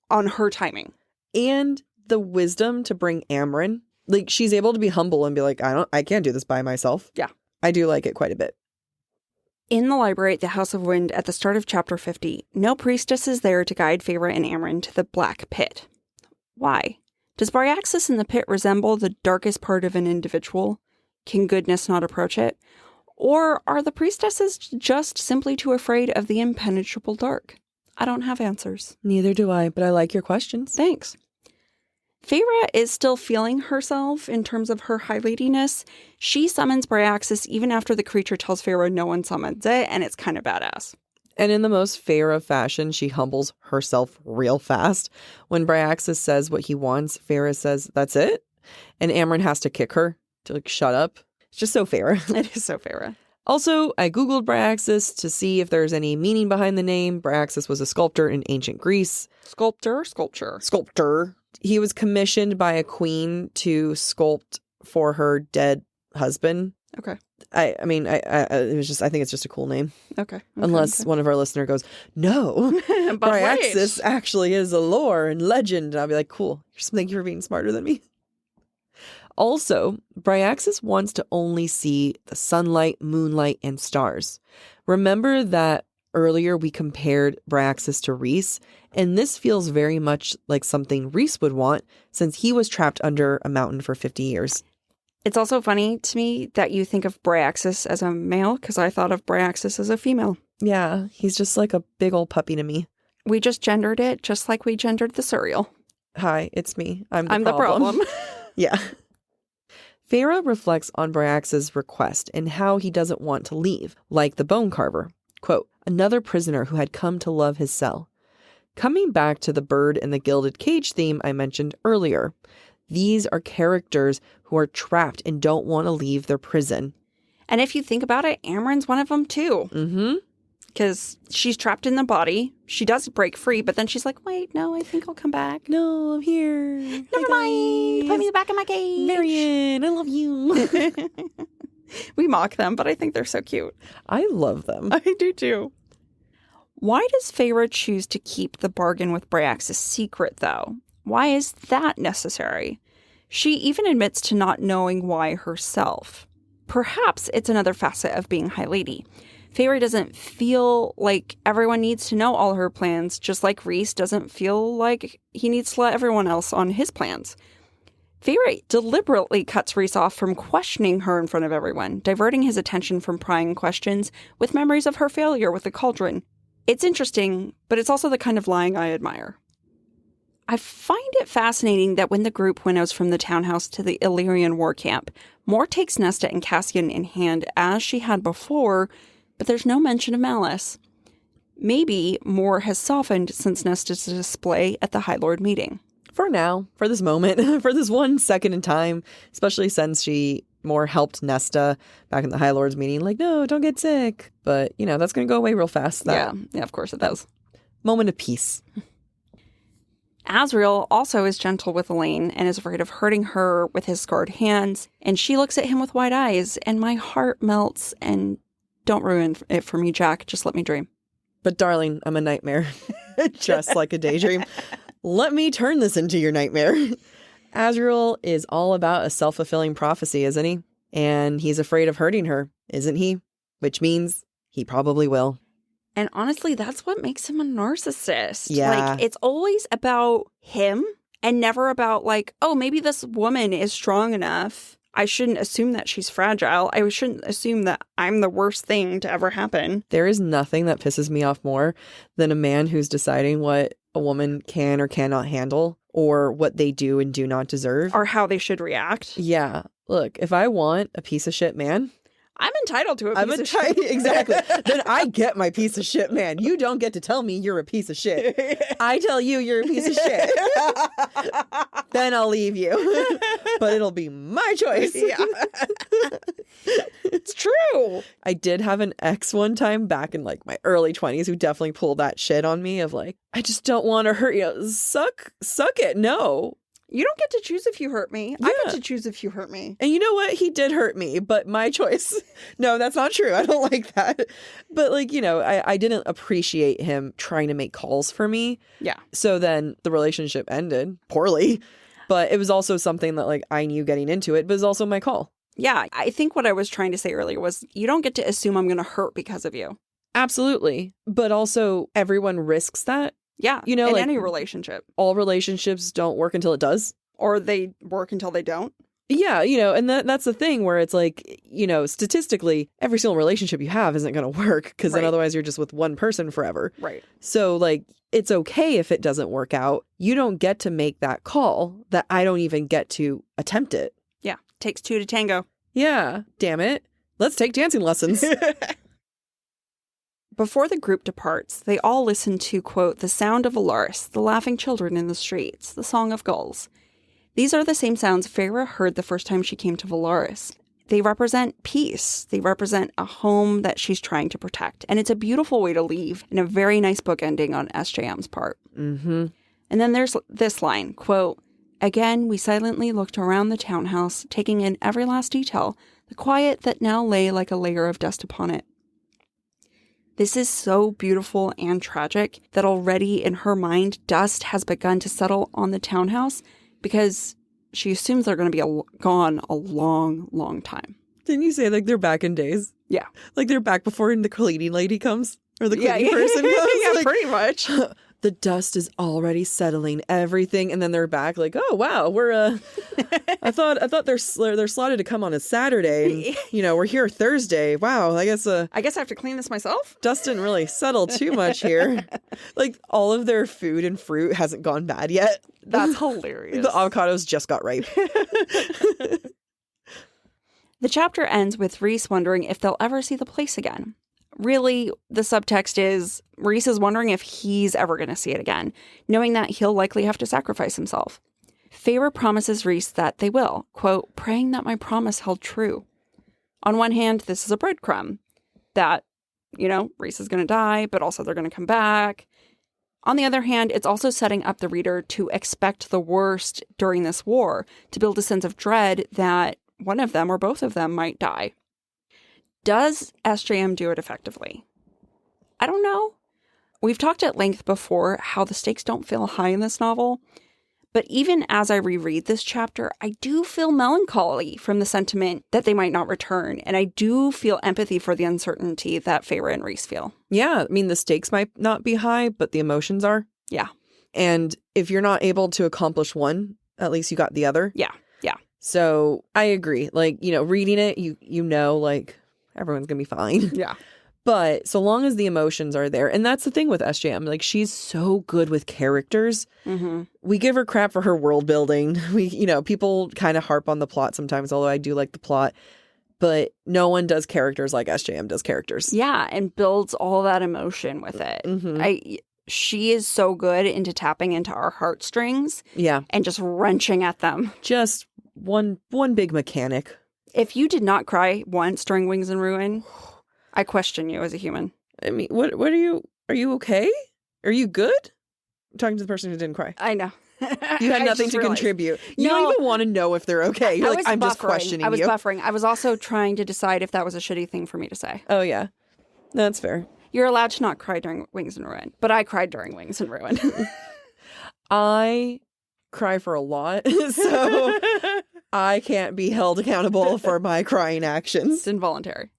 on her timing. And the wisdom to bring Amren. Like, she's able to be humble and be like, I can't do this by myself. Yeah. I do like it quite a bit. In the library at the House of Wind at the start of chapter 50, no priestess is there to guide Feyre and Amren to the Black Pit. Why? Does Bryaxis in the pit resemble the darkest part of an individual? Can goodness not approach it? Or are the priestesses just simply too afraid of the impenetrable dark? I don't have answers. Neither do I, but I like your questions. Thanks. Feyre is still feeling herself in terms of her high ladiness. She summons Bryaxis even after the creature tells Feyre no one summons it, and it's kind of badass. And in the most Feyre fashion, she humbles herself real fast. When Bryaxis says what he wants, Feyre says, "That's it?" And Amren has to kick her to like, shut up. It's just so Feyre. It is so Feyre. Also, I Googled Bryaxis to see if there's any meaning behind the name. Bryaxis was a sculptor in ancient Greece. Sculptor. He was commissioned by a queen to sculpt for her dead husband. Okay. I think it's just a cool name. Okay. Unless one of our listener goes, no, Bryaxis actually is a lore and legend. And I'll be like, cool. Thank you for being smarter than me. Also, Bryaxis wants to only see the sunlight, moonlight, and stars. Remember that earlier we compared Bryaxis to Rhys, and this feels very much like something Rhys would want since he was trapped under a mountain for 50 years. It's also funny to me that you think of Bryaxis as a male, because I thought of Bryaxis as a female. Yeah, he's just like a big old puppy to me. We just gendered it, just like we gendered the cereal. Hi, it's me. I'm the problem. Yeah. Feyre reflects on Bryaxis' request and how he doesn't want to leave, like the bone carver. Quote, another prisoner who had come to love his cell. Coming back to the bird and the gilded cage theme I mentioned earlier, these are characters who are trapped and don't want to leave their prison. And if you think about it, Amren's one of them too. Mm-hmm. because she's trapped in the body. She does break free, but then she's like, wait, no, I think I'll come back. No, I'm here. Never mind. Put me back in my cage. Marion, I love you. We mock them, but I think they're so cute. I love them. I do too. Why does Feyre choose to keep the bargain with Bryax a secret, though? Why is that necessary? She even admits to not knowing why herself. Perhaps it's another facet of being High Lady. Feyre doesn't feel like everyone needs to know all her plans, just like Rhys doesn't feel like he needs to let everyone else on his plans. Feyre deliberately cuts Rhys off from questioning her in front of everyone, diverting his attention from prying questions with memories of her failure with the Cauldron. It's interesting, but it's also the kind of lying I admire. I find it fascinating that when the group winnows from the townhouse to the Illyrian war camp, Mor takes Nesta and Cassian in hand as she had before, but there's no mention of malice. Maybe Mor has softened since Nesta's display at the High Lord meeting. For now, for this moment, for this 1 second in time, especially since Mor helped Nesta back in the High Lord's meeting, like, no, don't get sick. But, that's going to go away real fast. Yeah, of course it does. Moment of peace. Azriel also is gentle with Elaine and is afraid of hurting her with his scarred hands, and she looks at him with wide eyes, and my heart melts, and don't ruin it for me, Jack. Just let me dream. But darling, I'm a nightmare. Just like a daydream. Let me turn this into your nightmare. Azriel is all about a self-fulfilling prophecy, isn't he? And he's afraid of hurting her, isn't he? Which means he probably will. And honestly, that's what makes him a narcissist. Yeah. Like, it's always about him and never about like, oh, maybe this woman is strong enough. I shouldn't assume that she's fragile. I shouldn't assume that I'm the worst thing to ever happen. There is nothing that pisses me off more than a man who's deciding what a woman can or cannot handle or what they do and do not deserve. Or how they should react. Yeah. Look, if I want a piece of shit man, I'm entitled to a piece of shit. Exactly. Then I get my piece of shit, man. You don't get to tell me you're a piece of shit. I tell you you're a piece of shit. Then I'll leave you. But it'll be my choice. Yeah. It's true. I did have an ex one time back in like my early 20s who definitely pulled that shit on me of like, I just don't want to hurt you. Suck it. No. You don't get to choose if you hurt me. Yeah. I get to choose if you hurt me. And you know what? He did hurt me, but my choice. No, that's not true. I don't like that. But like, I didn't appreciate him trying to make calls for me. Yeah. So then the relationship ended poorly. But it was also something that like I knew getting into it, but it was also my call. Yeah. I think what I was trying to say earlier was you don't get to assume I'm going to hurt because of you. Absolutely. But also everyone risks that. Yeah, in like, any relationship. All relationships don't work until it does. Or they work until they don't. Yeah, and that's the thing where it's like, statistically, every single relationship you have isn't going to work because then otherwise you're just with one person forever. Right. So like, it's okay if it doesn't work out. You don't get to make that call that I don't even get to attempt it. Yeah, takes two to tango. Yeah, damn it. Let's take dancing lessons. Before the group departs, they all listen to, quote, the sound of Valaris, the laughing children in the streets, the song of gulls. These are the same sounds Feyre heard the first time she came to Valaris. They represent peace. They represent a home that she's trying to protect. And it's a beautiful way to leave and a very nice book ending on SJM's part. Mm-hmm. And then there's this line, quote, again, we silently looked around the townhouse, taking in every last detail, the quiet that now lay like a layer of dust upon it. This is so beautiful and tragic that already in her mind, dust has begun to settle on the townhouse because she assumes they're going to be gone a long, long time. Didn't you say like they're back in days? Yeah. Like they're back before the cleaning lady comes? Or the cleaning person comes? Yeah, like, pretty much. The dust is already settling everything, and then they're back like, oh wow, we're I thought they're slotted to come on a Saturday, and we're here Thursday. Wow, I guess I have to clean this myself. Dust didn't really settle too much here. Like all of their food and fruit hasn't gone bad yet. That's hilarious. The avocados just got ripe. The chapter ends with Rhys wondering if they'll ever see the place again. Really, the subtext is Rhys is wondering if he's ever going to see it again, knowing that he'll likely have to sacrifice himself. Feyre promises Rhys that they will, quote, praying that my promise held true. On one hand, this is a breadcrumb that, Rhys is going to die, but also they're going to come back. On the other hand, it's also setting up the reader to expect the worst during this war, to build a sense of dread that one of them or both of them might die. Does SJM do it effectively? I don't know. We've talked at length before how the stakes don't feel high in this novel, but even as I reread this chapter, I do feel melancholy from the sentiment that they might not return, and I do feel empathy for the uncertainty that Feyre and Rhys feel. Yeah, I mean, the stakes might not be high, but the emotions are. Yeah. And if you're not able to accomplish one, at least you got the other. Yeah, yeah. So I agree. Like, reading it, like, everyone's going to be fine. Yeah. But so long as the emotions are there, and that's the thing with SJM, like she's so good with characters. Mm-hmm. We give her crap for her world building. People kind of harp on the plot sometimes, although I do like the plot. But no one does characters like SJM does characters. Yeah, and builds all that emotion with it. Mm-hmm. She is so good into tapping into our heartstrings. Yeah. And just wrenching at them. Just one big mechanic. If you did not cry once during Wings and Ruin, I question you as a human. I mean, what are you okay? Are you good? I'm talking to the person who didn't cry. I know. You had nothing to contribute. You don't even want to know if they're okay. You're like, I'm just questioning you. I was buffering. I was also trying to decide if that was a shitty thing for me to say. Oh, yeah. That's fair. You're allowed to not cry during Wings and Ruin, but I cried during Wings and Ruin. I cry for a lot, so I can't be held accountable for my crying actions. It's involuntary.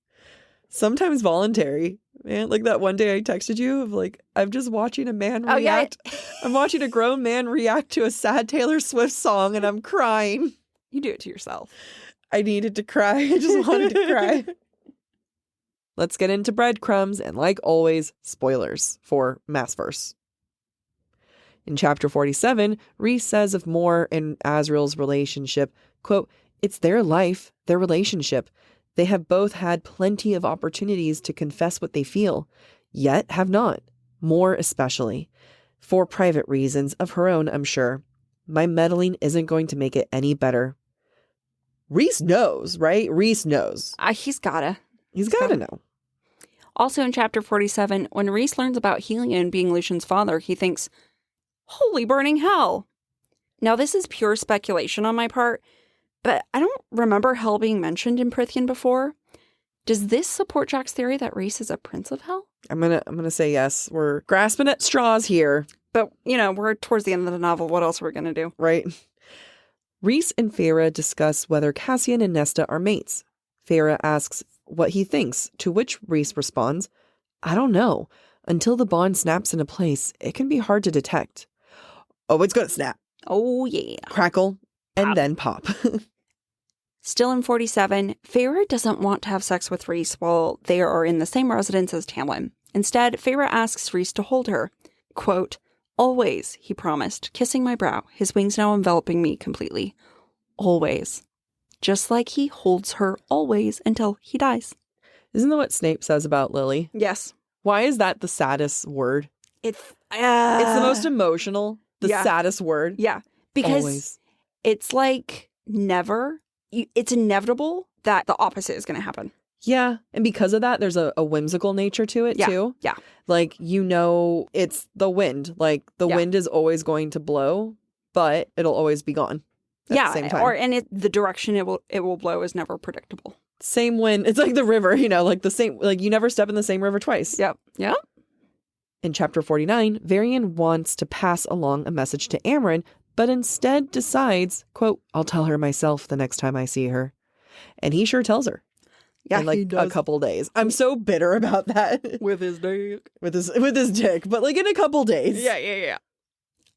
Sometimes voluntary. Man, like that one day I texted you of like, I'm just watching a man react. Yeah. I'm watching a grown man react to a sad Taylor Swift song and I'm crying. You do it to yourself. I needed to cry. I just wanted to cry. Let's get into breadcrumbs and, like always, spoilers for Maasverse. In chapter 47, Rhys says of Mor and Azriel's relationship, quote, "It's their life, their relationship. They have both had plenty of opportunities to confess what they feel, yet have not, Mor especially. For private reasons of her own, I'm sure. My meddling isn't going to make it any better." Rhys knows, right? Rhys knows. He's gotta. He's gotta know. Also in chapter 47, when Rhys learns about Helion being Lucian's father, he thinks, holy burning hell. Now this is pure speculation on my part, but I don't remember hell being mentioned in Prythian before. Does this support Jac's theory that Rhys is a prince of hell? I'm gonna say yes. We're grasping at straws here. But, we're towards the end of the novel. What else are we going to do? Right. Rhys and Feyre discuss whether Cassian and Nesta are mates. Feyre asks what he thinks, to which Rhys responds, "I don't know. Until the bond snaps into place, it can be hard to detect." Oh, it's gonna snap. Oh, yeah. Crackle, and then pop. Still in 47, Feyre doesn't want to have sex with Rhys while they are in the same residence as Tamlin. Instead, Feyre asks Rhys to hold her. Quote, "Always," he promised, kissing my brow, his wings now enveloping me completely. Always. Just like he holds her always until he dies. Isn't that what Snape says about Lily? Yes. Why is that the saddest word? It's the most emotional, saddest word. Yeah. Because always. It's like never. It's inevitable that the opposite is going to happen. Yeah. And because of that, there's a whimsical nature to it, too. Yeah. Like, it's the wind. Like, the wind is always going to blow, but it'll always be gone. At the same time. The direction it will blow is never predictable. Same wind. It's like the river, like the same, like you never step in the same river twice. Yep. In chapter 49, Varian wants to pass along a message to Amren, but instead decides, quote, "I'll tell her myself the next time I see her." And he sure tells her. Yeah, in like he does. a couple days. I'm so bitter about that. With his dick. With his dick, but like in a couple days. Yeah.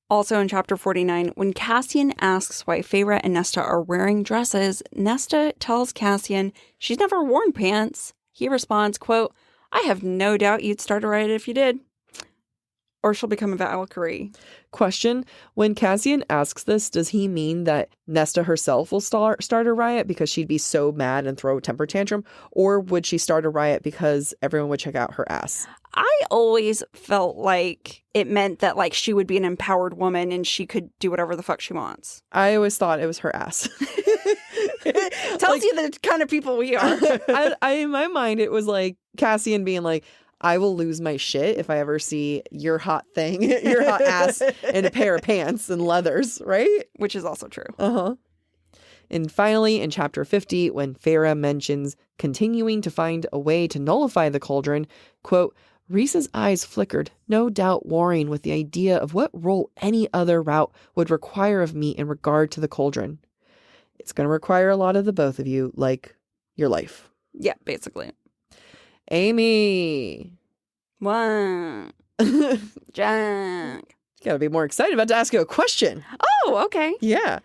Also in chapter 49, when Cassian asks why Feyre and Nesta are wearing dresses, Nesta tells Cassian she's never worn pants. He responds, quote, "I have no doubt you'd start a riot if you did. Or she'll become a Valkyrie." Question: when Cassian asks this, does he mean that Nesta herself will start a riot because she'd be so mad and throw a temper tantrum? Or would she start a riot because everyone would check out her ass? I always felt like it meant that like she would be an empowered woman and she could do whatever the fuck she wants. I always thought it was her ass. Tells you the kind of people we are. I in my mind, it was like Cassian being like, I will lose my shit if I ever see your hot thing, your hot ass in a pair of pants and leathers, right? Which is also true. Uh-huh. And finally, in chapter 50, when Feyre mentions continuing to find a way to nullify the cauldron, quote, Rhys's eyes flickered, no doubt warring with the idea of what role any other route would require of me in regard to the cauldron. It's going to require a lot of the both of you, like your life. Yeah, basically. Amy. What? Jack. You gotta be more excited about to ask you a question. Oh, okay. Yeah.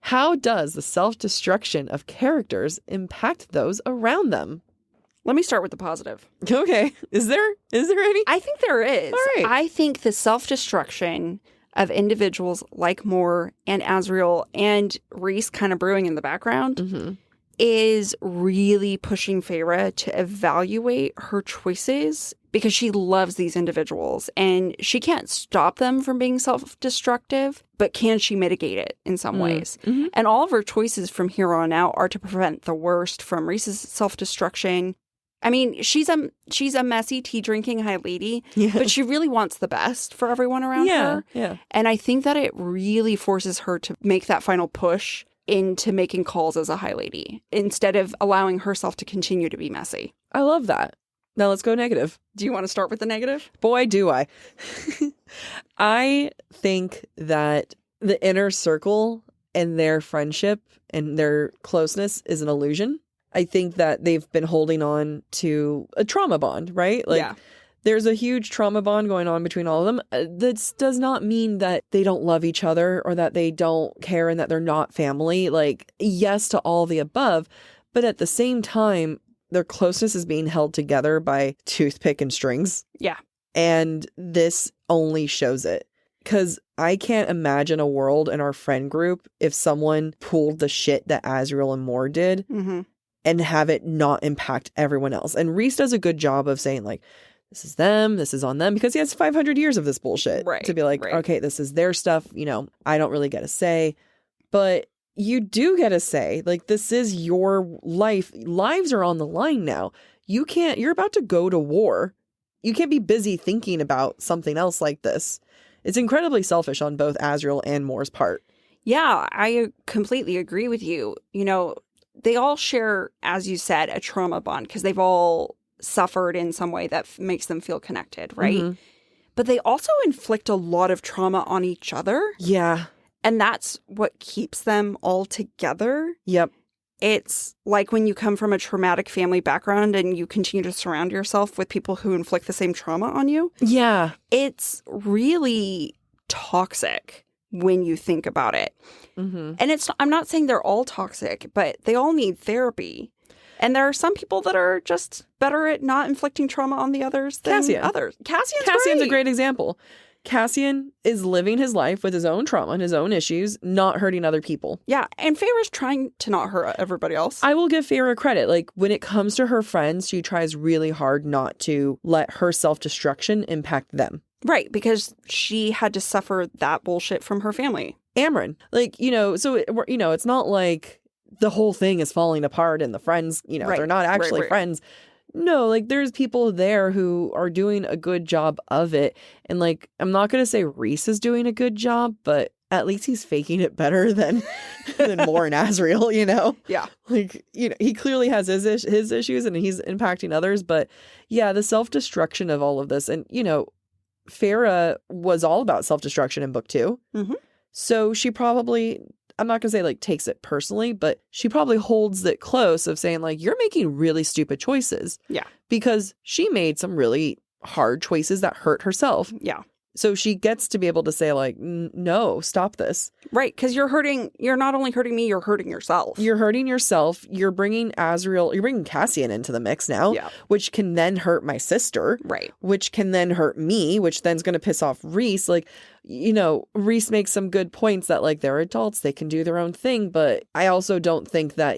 How does the self-destruction of characters impact those around them? Let me start with the positive. Okay. Is there any? I think there is. All right. I think the self-destruction of individuals like Mor and Azriel and Rhys kind of brewing in the background is really pushing Feyre to evaluate her choices because she loves these individuals and she can't stop them from being self-destructive, but can she mitigate it in some ways? And all of her choices from here on out are to prevent the worst from Rhys's self-destruction. I mean, she's a messy tea-drinking high lady, but she really wants the best for everyone around her. Yeah. And I think that it really forces her to make that final push into making calls as a high lady instead of allowing herself to continue to be messy. I love that. Now let's go negative. Do you want to start with the negative? Boy, do I. I think that the inner circle and their friendship and their closeness is an illusion. I think that they've been holding on to a trauma bond, right? Like, there's a huge trauma bond going on between all of them. This does not mean that they don't love each other or that they don't care and that they're not family. Like, yes to all the above. But at the same time, their closeness is being held together by toothpick and strings. Yeah. And this only shows it. Because I can't imagine a world in our friend group if someone pulled the shit that Azriel and Mor did and have it not impact everyone else. And Rhys does a good job of saying, like, this is them, this is on them, because he has 500 years of this bullshit. Right. To be like, okay, this is their stuff, you know, I don't really get a say. But you do get a say. Like, this is your life. Lives are on the line now. You're about to go to war. You can't be busy thinking about something else like this. It's incredibly selfish on both Azriel and Mor's part. Yeah, I completely agree with you. You know, they all share, as you said, a trauma bond because they've all suffered in some way that makes them feel connected, right? But they also inflict a lot of trauma on each other. Yeah. And that's what keeps them all together. Yep. It's like when you come from a traumatic family background and you continue to surround yourself with people who inflict the same trauma on you. Yeah. It's really toxic when you think about it. And I'm not saying they're all toxic, but they all need therapy. And there are some people that are just better at not inflicting trauma on the others than others. Cassian's a great example. Cassian is living his life with his own trauma and his own issues, not hurting other people. Yeah, and Feyre's trying to not hurt everybody else. I will give Feyre credit. Like, when it comes to her friends, she tries really hard not to let her self-destruction impact them. Right, because she had to suffer that bullshit from her family. Amren. Like, you know, so, you know, it's not like the whole thing is falling apart and the friends, you know, they're not actually friends. No, like, there's people there who are doing a good job of it. And, like, I'm not going to say Rhys is doing a good job, but at least he's faking it better than Mor and Azriel, you know? Yeah. Like, you know, he clearly has his issues and he's impacting others. But, yeah, the self-destruction of all of this. And, you know, Feyre was all about self-destruction in book 2. So she probably, I'm not going to say like takes it personally, but she probably holds it close of saying like, you're making really stupid choices. Yeah. Because she made some really hard choices that hurt herself. Yeah. So she gets to be able to say like, no, stop this. Right. Because you're not only hurting me, you're hurting yourself. You're hurting yourself. You're bringing you're bringing Cassian into the mix now, which can then hurt my sister. Right. Which can then hurt me, which then's going to piss off Rhys. Like, you know, Rhys makes some good points that like they're adults, they can do their own thing. But I also don't think that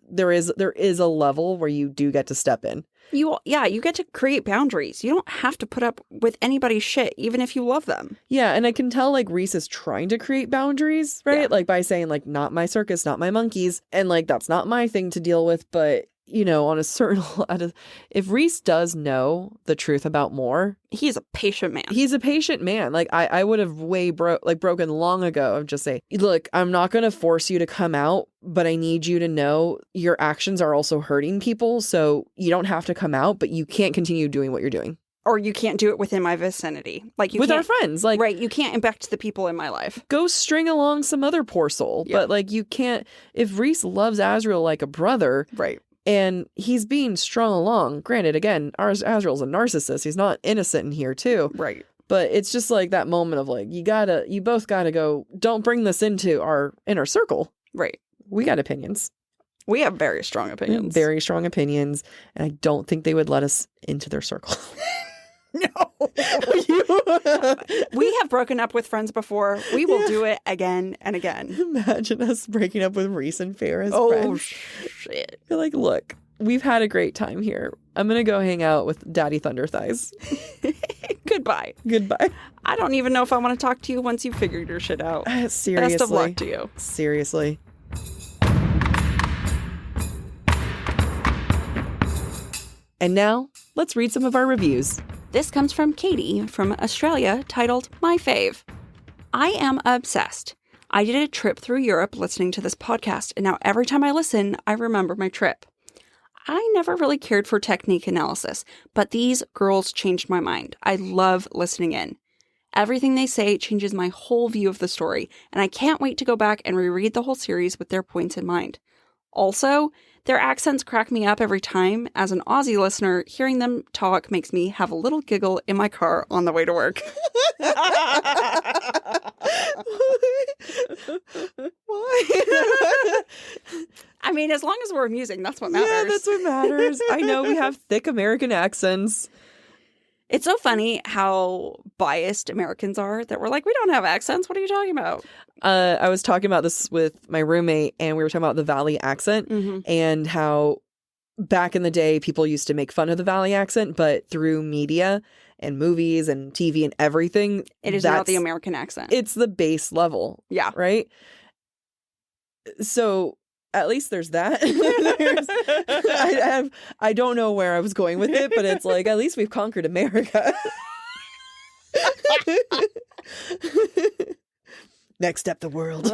there is a level where you do get to step in. You get to create boundaries. You don't have to put up with anybody's shit, even if you love them. Yeah, and I can tell, like, Rhys is trying to create boundaries, right? Yeah. Like, by saying, like, not my circus, not my monkeys, and, like, that's not my thing to deal with, but you know, on a certain if Rhys does know the truth about Mor, he's a patient man. He's a patient man. Like I would have broken long ago of just say, look, I'm not going to force you to come out, but I need you to know your actions are also hurting people. So you don't have to come out, but you can't continue doing what you're doing. Or you can't do it within my vicinity. Like you with can't, our friends. Like, right, you can't impact the people in my life. Go string along some other poor soul. Yeah. But like you can't, if Rhys loves Azriel like a brother. Right. And he's being strung along. Granted, again, Azriel's a narcissist. He's not innocent in here too. Right. But it's just like that moment of like, you both gotta go, don't bring this into our inner circle. Right. We got opinions. We have very strong opinions. Very strong opinions. And I don't think they would let us into their circle. No. We have broken up with friends before. We will do it again and again. Imagine us breaking up with Rhys and Feyre as friends. Oh, shit. You're like, look, we've had a great time here. I'm going to go hang out with Daddy Thunder Thighs. Goodbye. Goodbye. I don't even know if I want to talk to you once you've figured your shit out. Seriously. Best of luck to you. Seriously. And now, let's read some of our reviews. This comes from Katie from Australia, titled My Fave. I am obsessed. I did a trip through Europe listening to this podcast, and now every time I listen, I remember my trip. I never really cared for technique analysis, but these girls changed my mind. I love listening in. Everything they say changes my whole view of the story, and I can't wait to go back and reread the whole series with their points in mind. Also, their accents crack me up every time. As an Aussie listener, hearing them talk makes me have a little giggle in my car on the way to work. Why? I mean, as long as we're amusing, that's what matters. Yeah, that's what matters. I know we have thick American accents. It's so funny how biased Americans are that we're like, we don't have accents. What are you talking about? I was talking about this with my roommate, and we were talking about the Valley accent and how back in the day, people used to make fun of the Valley accent, but through media and movies and TV and everything, it is now the American accent. It's the base level. Yeah. Right? So at least there's that. I don't know where I was going with it, but it's like, at least we've conquered America. Next step, the world.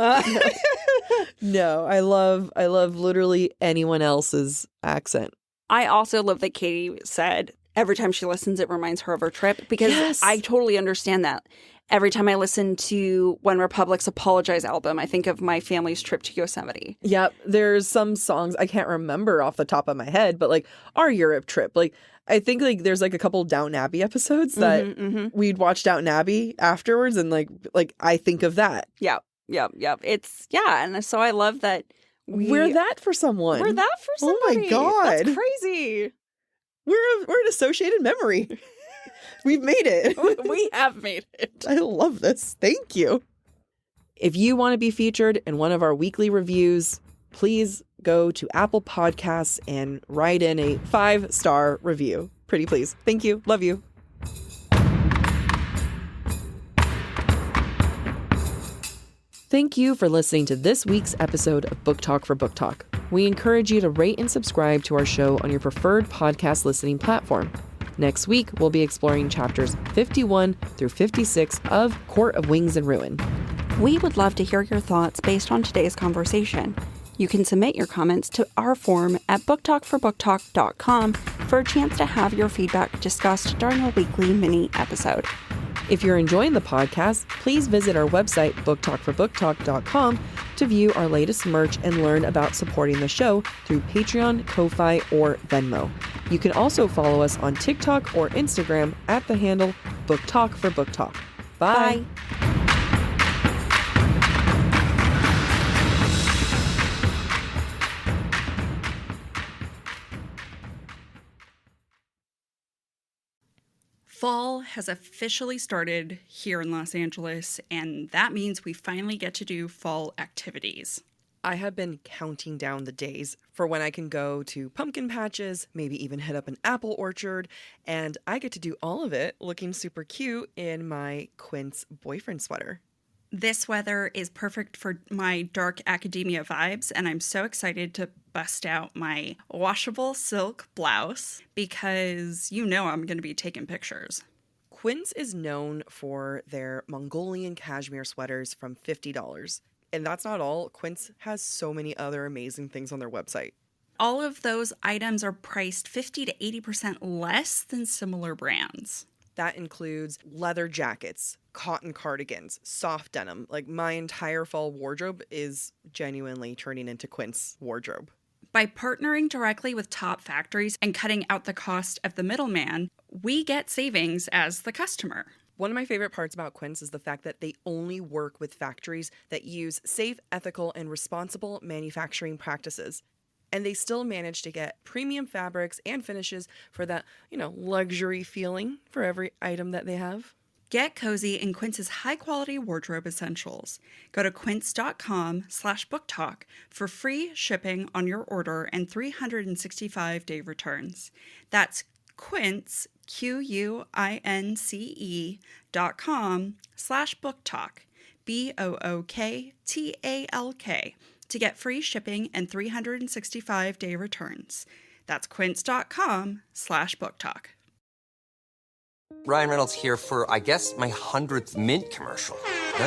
No, I love literally anyone else's accent. I also love that Katie said every time she listens, it reminds her of her trip, because I totally understand that. Every time I listen to One Republic's Apologize album, I think of my family's trip to Yosemite. Yep. There's some songs I can't remember off the top of my head, but like our Europe trip, like I think like there's like a couple Downton Abbey episodes that we'd watch Downton Abbey afterwards, and like I think of that. Yep. It's and so I love that we're that for someone. We're that for somebody. Oh my God. That's crazy. We're an associated memory. We've made it. We have made it. I love this. Thank you. If you want to be featured in one of our weekly reviews, please go to Apple Podcasts and write in a 5-star review. Pretty please. Thank you. Love you. Thank you for listening to this week's episode of Book Talk for Book Talk. We encourage you to rate and subscribe to our show on your preferred podcast listening platform. Next week, we'll be exploring chapters 51 through 56 of Court of Wings and Ruin. We would love to hear your thoughts based on today's conversation. You can submit your comments to our form at booktalkforbooktalk.com for a chance to have your feedback discussed during a weekly mini episode. If you're enjoying the podcast, please visit our website, booktalkforbooktalk.com, to view our latest merch and learn about supporting the show through Patreon, Ko-Fi, or Venmo. You can also follow us on TikTok or Instagram at the handle booktalkforbooktalk. Bye. Fall has officially started here in Los Angeles, and that means we finally get to do fall activities. I have been counting down the days for when I can go to pumpkin patches, maybe even hit up an apple orchard, and I get to do all of it looking super cute in my Quince boyfriend sweater. This weather is perfect for my dark academia vibes, and I'm so excited to bust out my washable silk blouse because you know I'm going to be taking pictures. Quince is known for their Mongolian cashmere sweaters from $50. And that's not all. Quince has so many other amazing things on their website. All of those items are priced 50 to 80% less than similar brands. That includes leather jackets, cotton cardigans, soft denim. Like, my entire fall wardrobe is genuinely turning into Quince wardrobe. By partnering directly with top factories and cutting out the cost of the middleman, we get savings as the customer. One of my favorite parts about Quince is the fact that they only work with factories that use safe, ethical, and responsible manufacturing practices. And they still manage to get premium fabrics and finishes for that, luxury feeling for every item that they have. Get cozy in Quince's high-quality wardrobe essentials. Go to quince.com/booktalk for free shipping on your order and 365-day returns. That's Quince, QUINCE.com/booktalk, BOOKTALK, to get free shipping and 365-day returns. That's quince.com/booktalk. Ryan Reynolds here for, I guess, my 100th Mint commercial. No,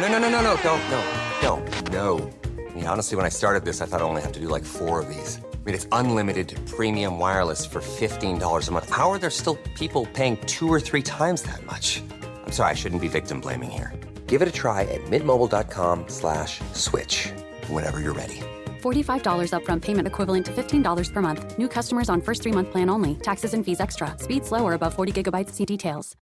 don't. I mean, honestly, when I started this, I thought I only have to do like 4 of these. I mean, it's unlimited premium wireless for $15 a month. How are there still people paying 2 or 3 times that much? I'm sorry, I shouldn't be victim blaming here. Give it a try at mintmobile.com/switch. Whenever you're ready. $45 upfront payment equivalent to $15 per month. New customers on first 3-month plan only. Taxes and fees extra. Speed slower above 40 gigabytes. See details.